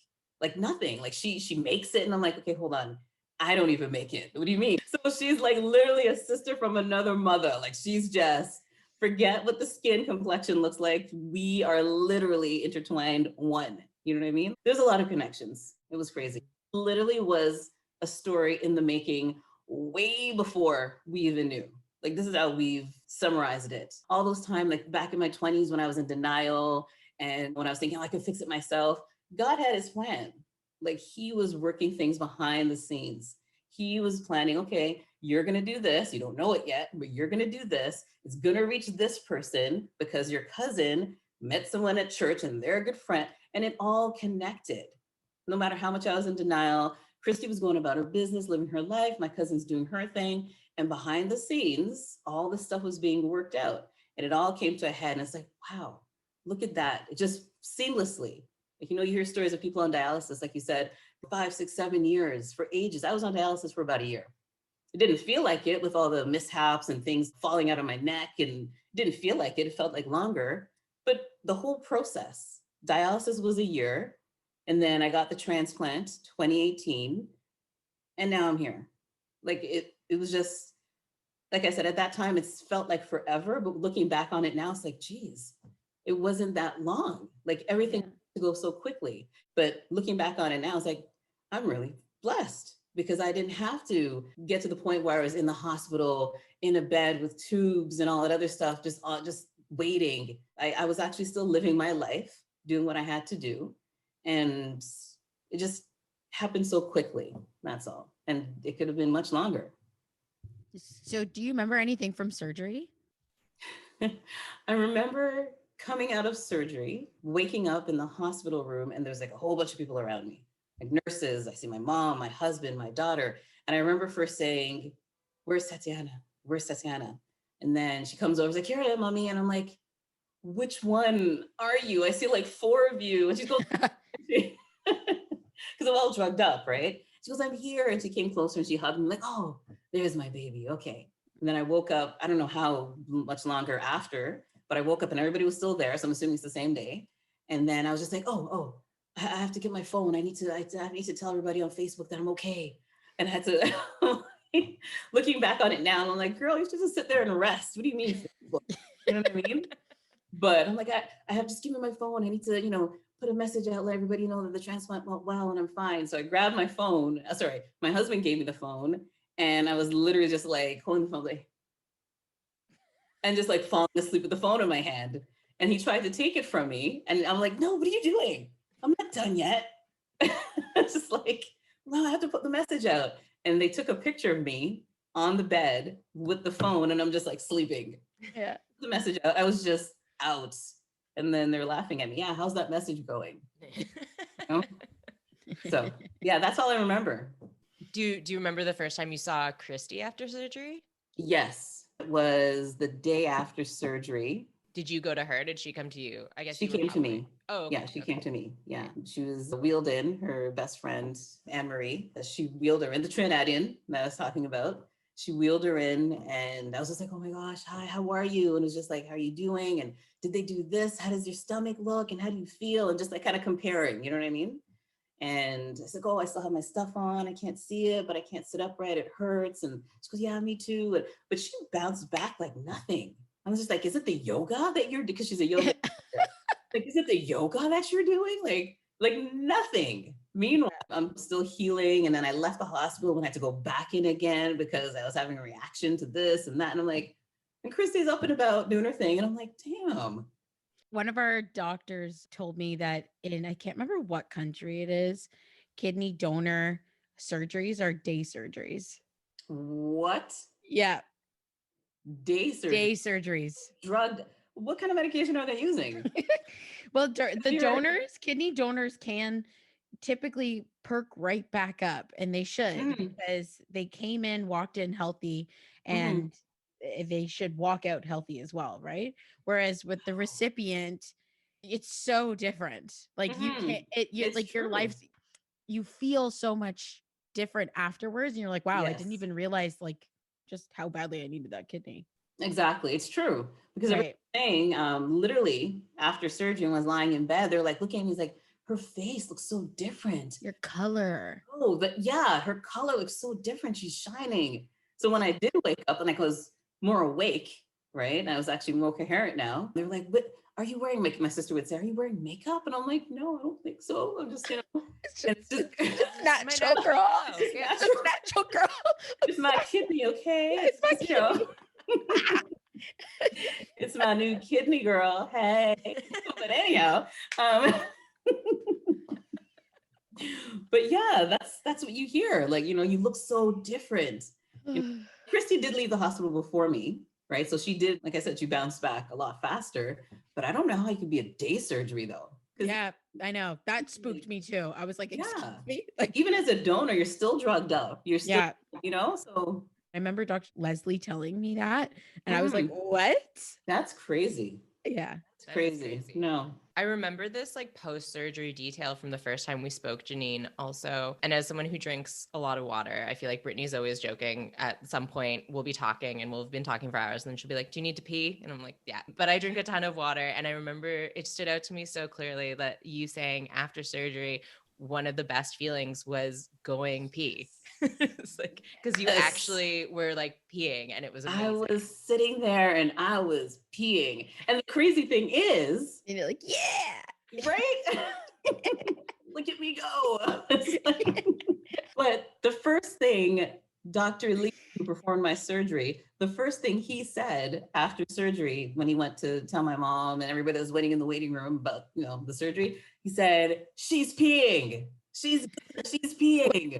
nothing. Like she makes it. And I'm like, okay, hold on. I don't even make it. What do you mean? So she's like literally a sister from another mother. Like she's just, forget what the skin complexion looks like. We are literally intertwined one. You know what I mean? There's a lot of connections. It was crazy. Literally was a story in the making way before we even knew. Like this is how we've summarized it. All those time, like back in my 20s when I was in denial and when I was thinking, I could fix it myself, God had his plan. Like he was working things behind the scenes. He was planning, okay, you're going to do this. You don't know it yet, but you're going to do this. It's going to reach this person because your cousin met someone at church and they're a good friend, and it all connected. No matter how much I was in denial, Christy was going about her business, living her life. My cousin's doing her thing. And behind the scenes, all this stuff was being worked out. And it all came to a head. And it's like, wow, look at that. It just seamlessly. Like, you hear stories of people on dialysis, like you said, 5, 6, 7 years, for ages. I was on dialysis for about a year. It didn't feel like it with all the mishaps and things falling out of my neck, and it didn't feel like it. It felt like longer, but the whole process, dialysis was a year. And then I got the transplant 2018. And now I'm here. Like it was just, like I said, at that time, it felt like forever, but looking back on it now, it's like, geez, it wasn't that long. Like everything to go so quickly. But looking back on it now, it's like, I'm really blessed because I didn't have to get to the point where I was in the hospital, in a bed with tubes and all that other stuff, just waiting. I was actually still living my life, doing what I had to do. And it just happened so quickly. That's all. And it could have been much longer. So do you remember anything from surgery? I remember coming out of surgery, waking up in the hospital room, and there's like a whole bunch of people around me, like nurses. I see my mom, my husband, my daughter. And I remember first saying, where's Tatiana? Where's Tatiana? And then she comes over, she's like, here I am, mommy. And I'm like, which one are you? I see like 4 of you. And she goes, because I'm all drugged up, right? She goes, I'm here. And she came closer and she hugged me, like, oh, there's my baby. Okay. And then I woke up, I don't know how much longer after, but I woke up and everybody was still there. So I'm assuming it's the same day. And then I was just like, I have to get my phone. I need to tell everybody on Facebook that I'm okay. And I had to, looking back on it now, I'm like, girl, you should just sit there and rest. What do you mean? You know what I mean? But I'm like, I have just give me my phone. I need to, put a message out, let everybody know that the transplant went well and I'm fine. So I grabbed my phone. My husband gave me the phone. And I was literally just like holding the phone, like, and just like falling asleep with the phone in my hand. And he tried to take it from me. And I'm like, no, what are you doing? I'm not done yet. It's just like, no, I have to put the message out. And they took a picture of me on the bed with the phone and I'm just like sleeping. Yeah. The message out. I was just out. And then they're laughing at me. Yeah, how's that message going? So yeah, that's all I remember. Do you remember the first time you saw Christy after surgery? Yes, it was the day after surgery. Did you go to her? Did she come to you? I guess she came to me. Oh, okay. Yeah, she came to me. Yeah, she was wheeled in. Her best friend, Anne-Marie, she wheeled her in, the Trinidadian that I was talking about. she wheeled her in, and I was just like, oh my gosh, hi, how are you? And it was just like, how are you doing? And did they do this? How does your stomach look? And how do you feel? And just like kind of comparing, you know what I mean? And I said, oh, I still have my stuff on. I can't see it, but I can't sit upright. It hurts. And she goes, yeah, me too. But she bounced back like nothing. I was just like, is it the yoga that you're, because she's a yoga like, is it the yoga that you're doing? Like nothing. Meanwhile, I'm still healing. And then I left the hospital and had to go back in again because I was having a reaction to this and that. And I'm like, and Christy's up and about doing her thing. And I'm like, damn. One of our doctors told me that I can't remember what country it is, kidney donor surgeries are day surgeries. What? Yeah. Day surgery. Day surgeries. Drug. What kind of medication are they using? Well, the donors, kidney donors can typically perk right back up, and they should because they came in, walked in healthy, and they should walk out healthy as well, right? Whereas with the recipient, it's so different. Like you can't, like your life, you feel so much different afterwards, and you're like, wow, I didn't even realize like just how badly I needed that kidney. Exactly. It's true. Because everything, literally after surgery, when I was lying in bed, they're like, looking at me, he's like, her face looks so different. Your color. Oh, but yeah, her color looks so different. She's shining. So when I did wake up and I was more awake, right? And I was actually more coherent now. They were like, what are you wearing makeup? My sister would say, are you wearing makeup? And I'm like, no, I don't think so. I'm just, it's just natural, girl. It's natural, girl. It's my kidney, okay? It's my kidney. It's my new kidney, girl. Hey. But anyhow, but yeah, that's what you hear. Like, you look so different. Christy did leave the hospital before me, right? So she did, like I said, she bounced back a lot faster, but I don't know how you could be a day surgery though. Yeah, I know. That spooked me too. I was like, excuse me? Like even as a donor, you're still drugged up. You're still, so. I remember Dr. Leslie telling me that, and I was like, what? That's crazy. Yeah. It's crazy. No. I remember this like post-surgery detail from the first time we spoke, Janine, also. And as someone who drinks a lot of water, I feel like Brittany's always joking. At some point, we'll be talking and we'll have been talking for hours. And then she'll be like, do you need to pee? And I'm like, yeah. But I drink a ton of water. And I remember it stood out to me so clearly that you saying after surgery, one of the best feelings was going pee. It's like, because you actually were like peeing and it was amazing. I was sitting there and I was peeing. And the crazy thing is, and you're like, yeah, right? Look at me go. But the first thing Dr. Lee, who performed my surgery, the first thing he said after surgery, when he went to tell my mom and everybody that was waiting in the waiting room about, the surgery, he said, she's peeing. She's peeing.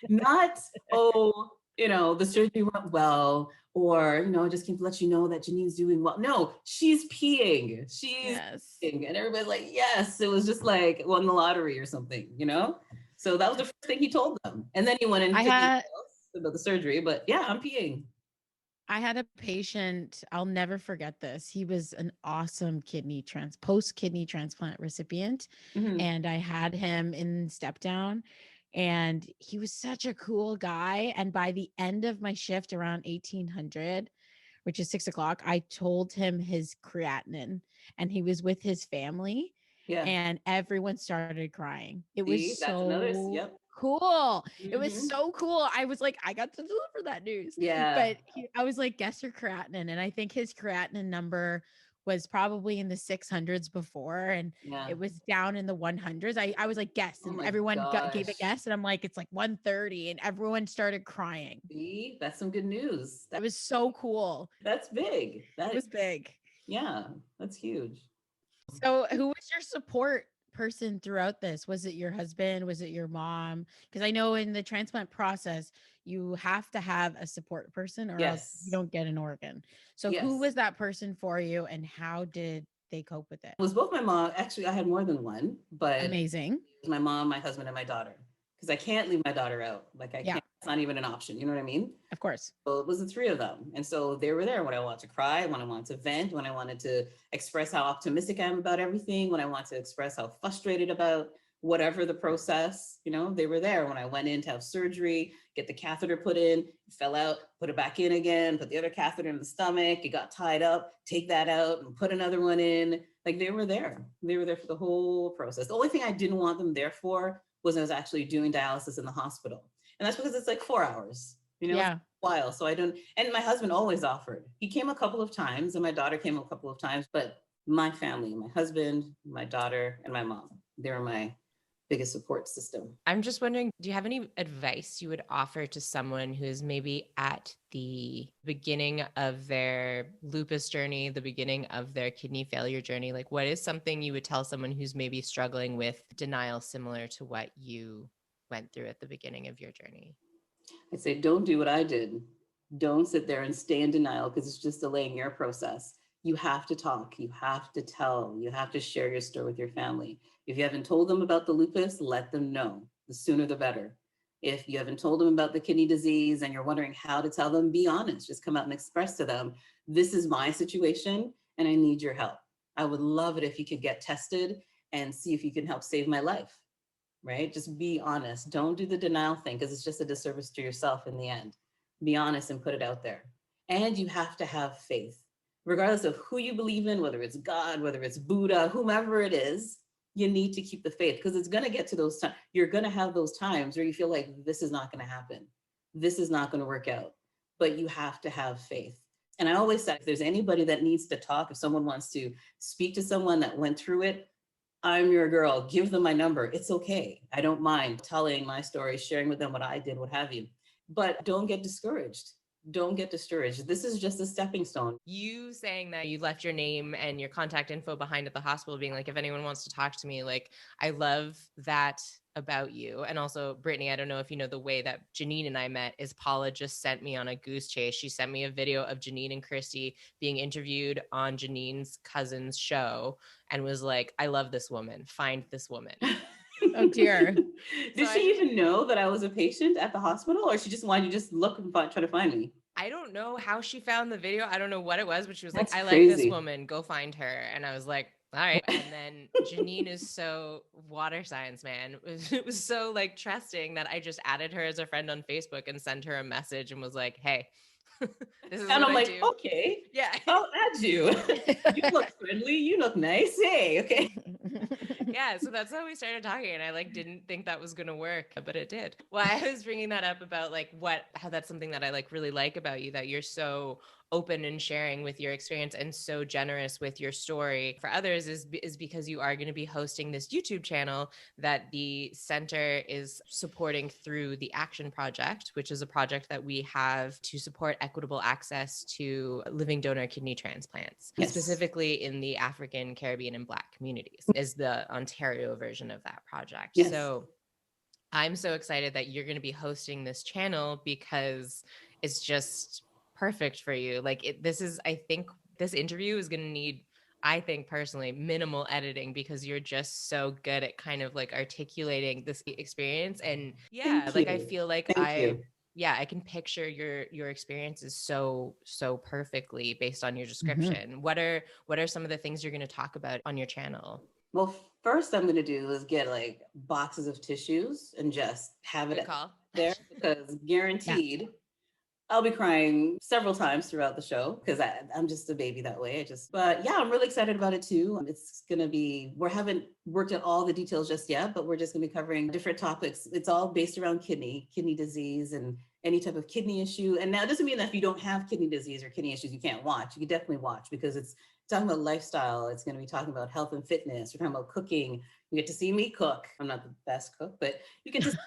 Not, the surgery went well, or, I just came to let you know that Janine's doing well. No, she's peeing. She's peeing. And everybody's like, yes. It was just like won the lottery or something, So that was the first thing he told them. And then he went into about the surgery, but yeah, I'm peeing. I had a patient, I'll never forget this. He was an awesome post kidney transplant recipient. And I had him in step down, and he was such a cool guy. And by the end of my shift around 1800, which is 6 o'clock, I told him his creatinine, and he was with his family. Yeah. And everyone started crying. It was so cool. It was so cool. I was like, I got to deliver that news. Yeah. But I was like, guess your creatinine. And I think his creatinine number was probably in the 600s before. And it was down in the 100s. I was like, guess. And everyone gave a guess. And I'm like, it's like 130. And everyone started crying. See, that's some good news. That was so cool. That's big. That was big. Yeah, that's huge. So who was your support person throughout this? Was it your husband? Was it your mom? Because I know in the transplant process, you have to have a support person or else you don't get an organ. So who was that person for you, and how did they cope with it? It was both my mom. Actually, I had more than one, but amazing. It was my mom, my husband, and my daughter. Because I can't leave my daughter out. Like I can't, it's not even an option. You know what I mean? Of course. So it was the three of them. And so they were there when I wanted to cry, when I wanted to vent, when I wanted to express how optimistic I am about everything, when I want to express how frustrated about whatever the process, they were there. When I went in to have surgery, get the catheter put in, it fell out, put it back in again, put the other catheter in the stomach, it got tied up, take that out and put another one in. Like they were there. They were there for the whole process. The only thing I didn't want them there for was I was actually doing dialysis in the hospital. And that's because it's like 4 hours, Yeah. It's a while. So I don't, and my husband always offered. He came a couple of times and my daughter came a couple of times, but my family, my husband, my daughter, and my mom, they were my biggest support system. I'm just wondering, do you have any advice you would offer to someone who is maybe at the beginning of their lupus journey, the beginning of their kidney failure journey? Like, what is something you would tell someone who's maybe struggling with denial similar to what you went through at the beginning of your journey? I'd say, don't do what I did. Don't sit there and stay in denial because it's just delaying your process. You have to talk, you have to tell, you have to share your story with your family. If you haven't told them about the lupus, let them know. The sooner the better. If you haven't told them about the kidney disease and you're wondering how to tell them, be honest. Just come out and express to them, this is my situation and I need your help. I would love it if you could get tested and see if you can help save my life, right? Just be honest. Don't do the denial thing because it's just a disservice to yourself in the end. Be honest and put it out there. And you have to have faith. Regardless of who you believe in, whether it's God, whether it's Buddha, whomever it is, you need to keep the faith because it's going to get to those times. You're going to have those times where you feel like this is not going to happen. This is not going to work out, but you have to have faith. And I always say, if there's anybody that needs to talk, if someone wants to speak to someone that went through it, I'm your girl. Give them my number. It's okay. I don't mind telling my story, sharing with them what I did, what have you. But don't get discouraged. Don't get discouraged. This is just a stepping stone. You saying that you left your name and your contact info behind at the hospital, being like, if anyone wants to talk to me, like, I love that about you. And also, Brittany, I don't know if you know, the way that Janine and I met is Paula just sent me on a goose chase. She sent me a video of Janine and Christy being interviewed on Janine's cousin's show and was like, I love this woman. Find this woman. Oh dear. Did she even know that I was a patient at the hospital, or she just wanted to just look and try to find me? I don't know how she found the video. I don't know what it was, but she was That's like, I crazy. like this woman. Go find her. And I was like, all right. And then Janine is so water signs, man. It was so like trusting that I just added her as a friend on Facebook and sent her a message and was like, hey, this is and what I'm I like, do. okay, Yeah. I'll add you. You look friendly. You look nice. Hey, okay. Yeah, so that's how we started talking, and I like didn't think that was gonna work, but it did. Well, I was bringing that up about like how that's something that I like really like about you, that you're so open and sharing with your experience and so generous with your story for others is because you are going to be hosting this YouTube channel that the center is supporting through the Action Project, which is a project that we have to support equitable access to living donor kidney transplants, Yes. specifically in the African, Caribbean, and Black communities, is the Ontario version of that project. Yes. So I'm so excited that you're going to be hosting this channel because it's just perfect for you. Like I think this interview is going to need, I think personally, minimal editing because you're just so good at kind of like articulating this experience. And yeah, like I feel like I can picture your experiences so perfectly based on your description. Mm-hmm. What are some of the things you're going to talk about on your channel? Well, first I'm going to do is get like boxes of tissues and just have it there because guaranteed I'll be crying several times throughout the show because I'm just a baby that way. But yeah, I'm really excited about it too. It's going to be, we haven't worked at all the details just yet, but we're just going to be covering different topics. It's all based around kidney disease and any type of kidney issue. And now it doesn't mean that if you don't have kidney disease or kidney issues, you can't watch. You can definitely watch because it's talking about lifestyle. It's going to be talking about health and fitness. We're talking about cooking. You get to see me cook. I'm not the best cook, but you get to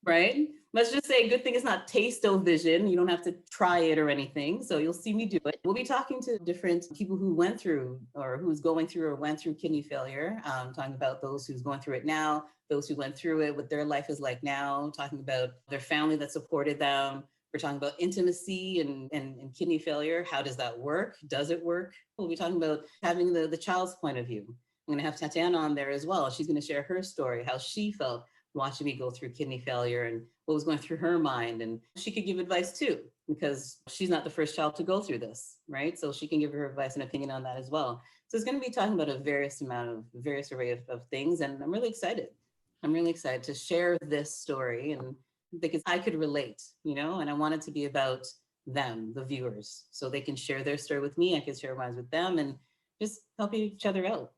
right? Let's just say good thing it's not taste-o-vision. You don't have to try it or anything. So you'll see me do it. We'll be talking to different people who went through or who's going through or went through kidney failure, talking about those who's going through it now, those who went through it, what their life is like now, talking about their family that supported them. We're talking about intimacy and kidney failure. How does that work? Does it work? We'll be talking about having the child's point of view. I'm going to have Tatiana on there as well. She's going to share her story, how she felt watching me go through kidney failure and what was going through her mind. And she could give advice too, because she's not the first child to go through this, right? So she can give her advice and opinion on that as well. So it's going to be talking about a various array of things. And I'm really excited. I'm really excited to share this story, and because I could relate, and I want it to be about them, the viewers, so they can share their story with me. I can share mine with them and just help each other out.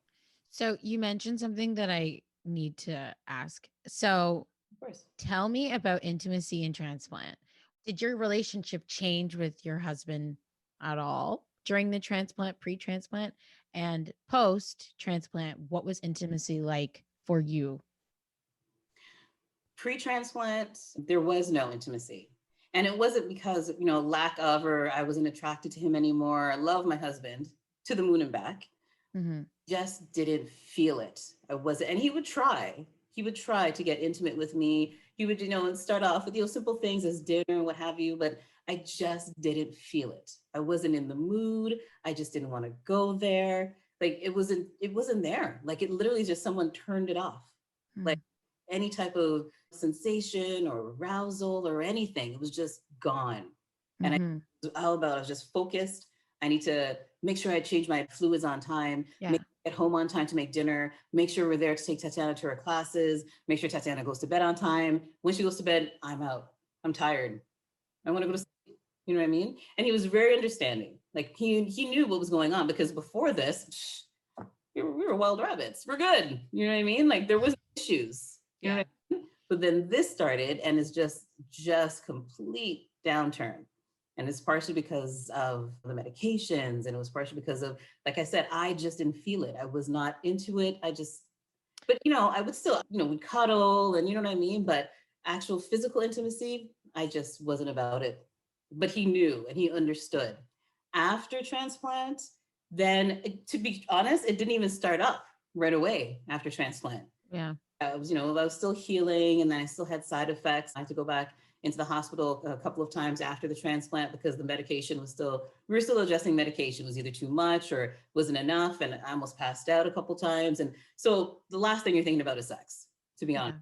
So you mentioned something that I need to ask. So Of course. tell me about intimacy in transplant. Did your relationship change with your husband at all during the transplant, pre-transplant, and post-transplant? What was intimacy like for you? Pre-transplant, there was no intimacy. And it wasn't because, lack of, or I wasn't attracted to him anymore. I love my husband to the moon and back. Mm-hmm. Just didn't feel it. I wasn't, and he would try. He would try to get intimate with me. He would, start off with, simple things as dinner and what have you, but I just didn't feel it. I wasn't in the mood. I just didn't want to go there. Like it wasn't there. Like it literally just someone turned it off. Mm-hmm. Like any type of sensation or arousal or anything, it was just gone. And Mm-hmm. I was just focused. I need to make sure I change my fluids on time, get home on time to make dinner, make sure we're there to take Tatiana to her classes, make sure Tatiana goes to bed on time. When she goes to bed, I'm out. I'm tired. I want to go to sleep. You know what I mean? And he was very understanding. Like he knew what was going on, because before this, we were wild rabbits. We're good. You know what I mean? Like there was issues. You know what I mean? But then this started, and it's just complete downturn. And it's partially because of the medications, and it was partially because of, like I said, I just didn't feel it. I was not into it. But I would still, we'd cuddle and you know what I mean? But actual physical intimacy, I just wasn't about it. But he knew and he understood. After transplant, then to be honest, it didn't even start up right away after transplant. Yeah. I was still healing, and then I still had side effects. I had to go back into the hospital a couple of times after the transplant because the medication we were still adjusting medication. It was either too much or wasn't enough. And I almost passed out a couple of times. And so the last thing you're thinking about is sex, to be honest,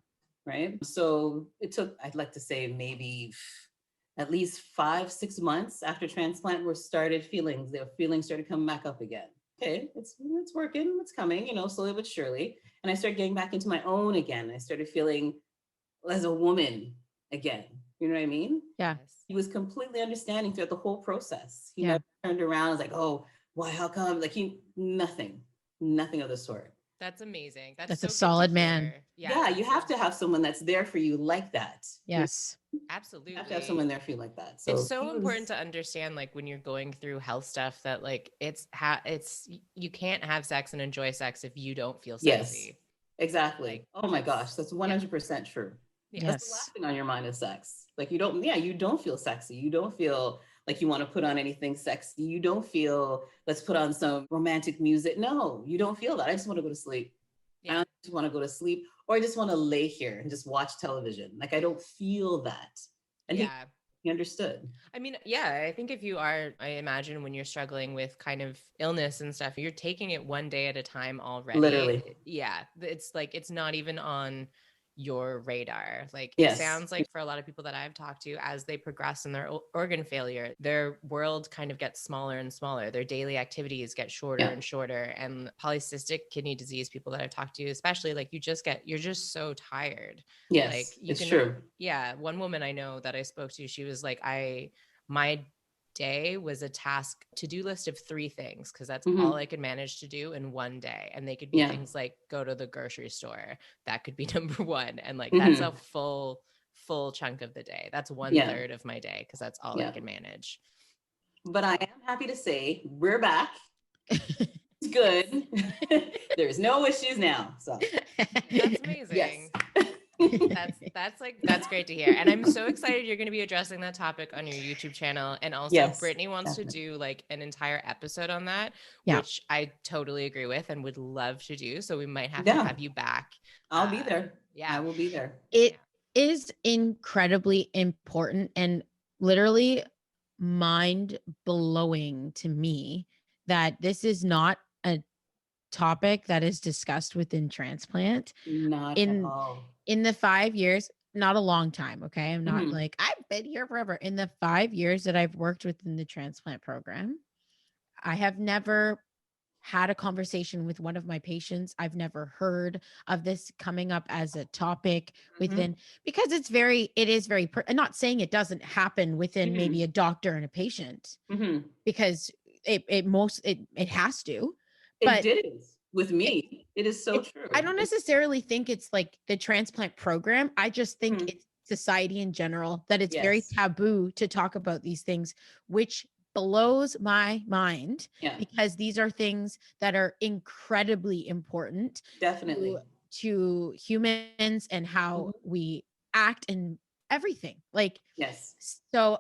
right? So it took, I'd like to say maybe at least 5-6 months after transplant where the feelings started coming back up again. Okay, it's working, it's coming, slowly but surely. And I started getting back into my own again. I started feeling as a woman again. You know what I mean? Yeah. He was completely understanding throughout the whole process. He never turned around and was like, oh, why, how come? Like nothing of the sort. That's amazing. That's so a solid man. Yeah, you have to have someone that's there for you like that. Yes. Absolutely. You have to have someone there for you like that. So it's so important to understand, like when you're going through health stuff, that like you can't have sex and enjoy sex if you don't feel sexy. Yes, exactly. Like, oh my gosh, that's 100% true. Yes. That's the last thing on your mind is sex. Like you don't feel sexy. You don't feel like you want to put on anything sexy. You don't feel, let's put on some romantic music. No, you don't feel that. I just want to go to sleep. I just want to go to sleep, or I just want to lay here and just watch television. Like I don't feel that. And he understood. I mean, I think if you are, I imagine when you're struggling with kind of illness and stuff, you're taking it one day at a time already. Literally. Yeah. It's like, it's not even on your radar. Like yes. It sounds like for a lot of people that I've talked to, as they progress in their organ failure, their world kind of gets smaller and smaller. Their daily activities get shorter and shorter. And polycystic kidney disease people that I've talked to, especially, like you're just so tired. Yes, like it's true. Yeah. One woman I know that I spoke to, she was like, my day was a to-do list of 3 things, because that's all I could manage to do in one day. And they could be things like go to the grocery store. That could be number 1. And like that's a full chunk of the day. That's 1/3 of my day, because that's all I can manage. But I am happy to say we're back. It's good. There's no issues now. So that's amazing. That's great to hear. And I'm so excited you're going to be addressing that topic on your YouTube channel. And also Brittany wants to do like an entire episode on that, which I totally agree with and would love to do. So we might have to have you back. I'll be there. Yeah, I will be there. It is incredibly important and literally mind-blowing to me that this is not a topic that is discussed within transplant. Not at all. In the 5 years, not a long time. Okay. I'm not like, I've been here forever. In the 5 years that I've worked within the transplant program, I have never had a conversation with one of my patients. I've never heard of this coming up as a topic within, because it is very, I'm not saying it doesn't happen within maybe a doctor and a patient, because it has to. But it is with me. It is so true. I don't necessarily think it's like the transplant program. I just think it's society in general, that it's very taboo to talk about these things, which blows my mind, because these are things that are incredibly important definitely to humans and how we act and everything. Like, so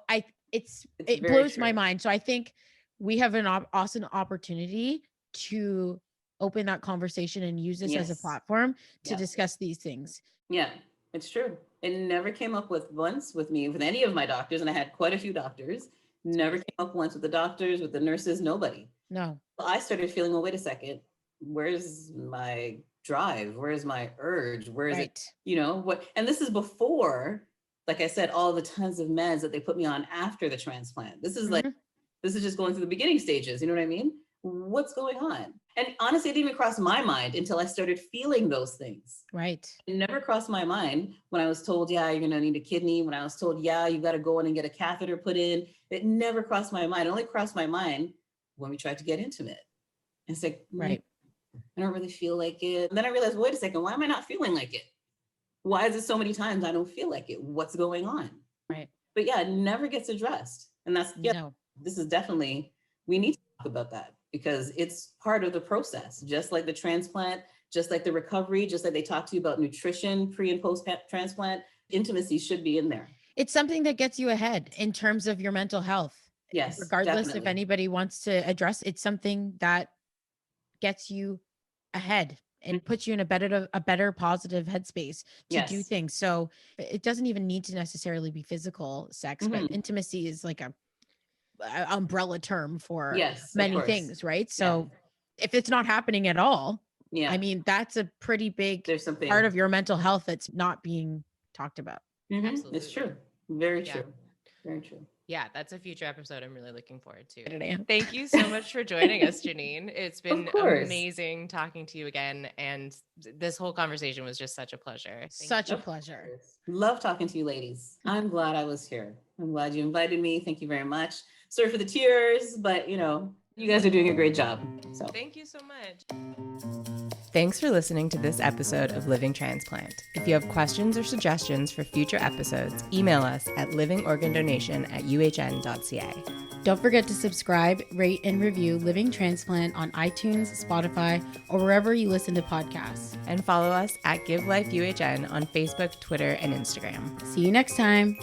it blows my mind. So I think we have an awesome opportunity to open that conversation and use this as a platform to discuss these things. Yeah, it's true. It never came up once with me, with any of my doctors, and I had quite a few doctors. Never came up once with the doctors, with the nurses, nobody. No. So I started feeling, well, wait a second, where's my drive? Where's my urge? Where is it? You know, what? And this is before, like I said, all the tons of meds that they put me on after the transplant. This is this is just going through the beginning stages. You know what I mean? What's going on? And honestly, it didn't even cross my mind until I started feeling those things. Right. It never crossed my mind when I was told, yeah, you're going to need a kidney. When I was told, yeah, you got to go in and get a catheter put in. It never crossed my mind. It only crossed my mind when we tried to get intimate. And it's like, I don't really feel like it. And then I realized, wait a second, why am I not feeling like it? Why is it so many times I don't feel like it? What's going on? Right. But yeah, it never gets addressed. And that's, this is definitely, we need to talk about that, because it's part of the process, just like the transplant, just like the recovery, just like they talk to you about nutrition, pre and post transplant, intimacy should be in there. It's something that gets you ahead in terms of your mental health. Yes. Regardless if anybody wants to address, it's something that gets you ahead and puts you in a better positive headspace to do things. So it doesn't even need to necessarily be physical sex, but intimacy is like a umbrella term for many things, right? So if it's not happening at all, I mean, that's a pretty big part of your mental health that's not being talked about. Absolutely. It's true. Very true. Very true. Yeah, that's a future episode I'm really looking forward to. Thank you so much for joining us, Janine. It's been amazing talking to you again. And this whole conversation was just such a pleasure. Such a pleasure. Love talking to you ladies. I'm glad I was here. I'm glad you invited me. Thank you very much. Sorry for the tears, but you know, you guys are doing a great job. So thank you so much. Thanks for listening to this episode of Living Transplant. If you have questions or suggestions for future episodes, email us at livingorgandonation@uhn.ca. Don't forget to subscribe, rate, and review Living Transplant on iTunes, Spotify, or wherever you listen to podcasts. And follow us at givelifeUHN on Facebook, Twitter, and Instagram. See you next time.